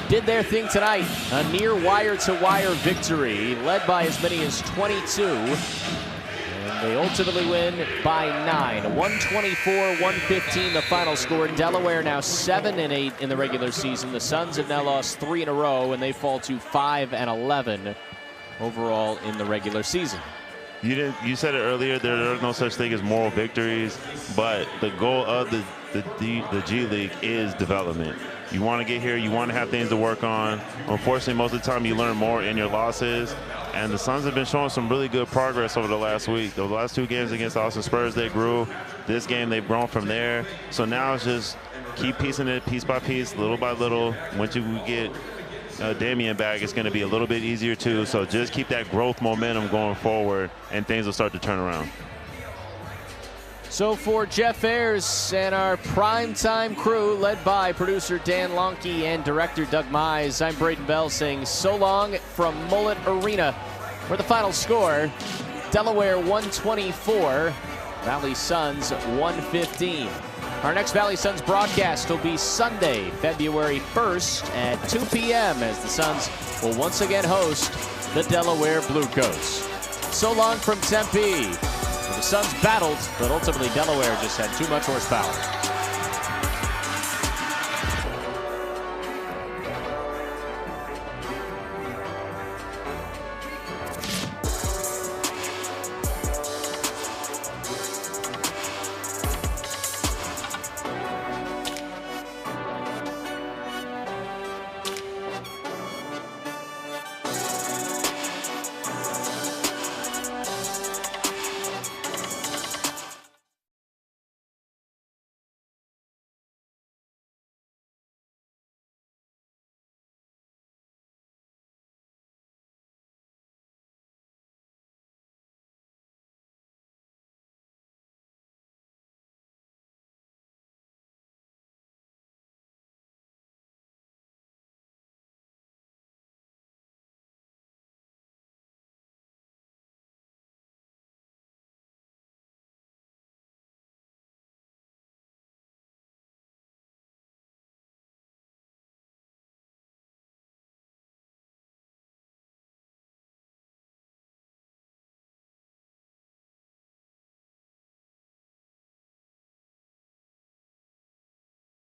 did their thing tonight. A near wire-to-wire victory led by as many as 22. They ultimately win by 9. 124-115 the final score. Delaware now 7-8 in the regular season. The Suns have now lost 3 in a row, and they fall to 5-11 overall in the regular season. You said it earlier, there are no such thing as moral victories, but the goal of the G League is development. You want to get here, you want to have things to work on. Unfortunately, most of the time you learn more in your losses. And the Suns have been showing some really good progress over the last week. The last 2 games against the Austin Spurs, they grew. This game, they've grown from there. So now it's just keep piecing it piece by piece, little by little. Once you get Damian back, it's going to be a little bit easier too. So just keep that growth momentum going forward, and things will start to turn around. So for Jeff Ayers and our primetime crew, led by producer Dan Lonke and director Doug Mize, I'm Braden Bell saying so long from Mullet Arena. For the final score, Delaware 124, Valley Suns 115. Our next Valley Suns broadcast will be Sunday, February 1st at 2 p.m. as the Suns will once again host the Delaware Bluecoats. So long from Tempe. The Suns battled, but ultimately Delaware just had too much horsepower.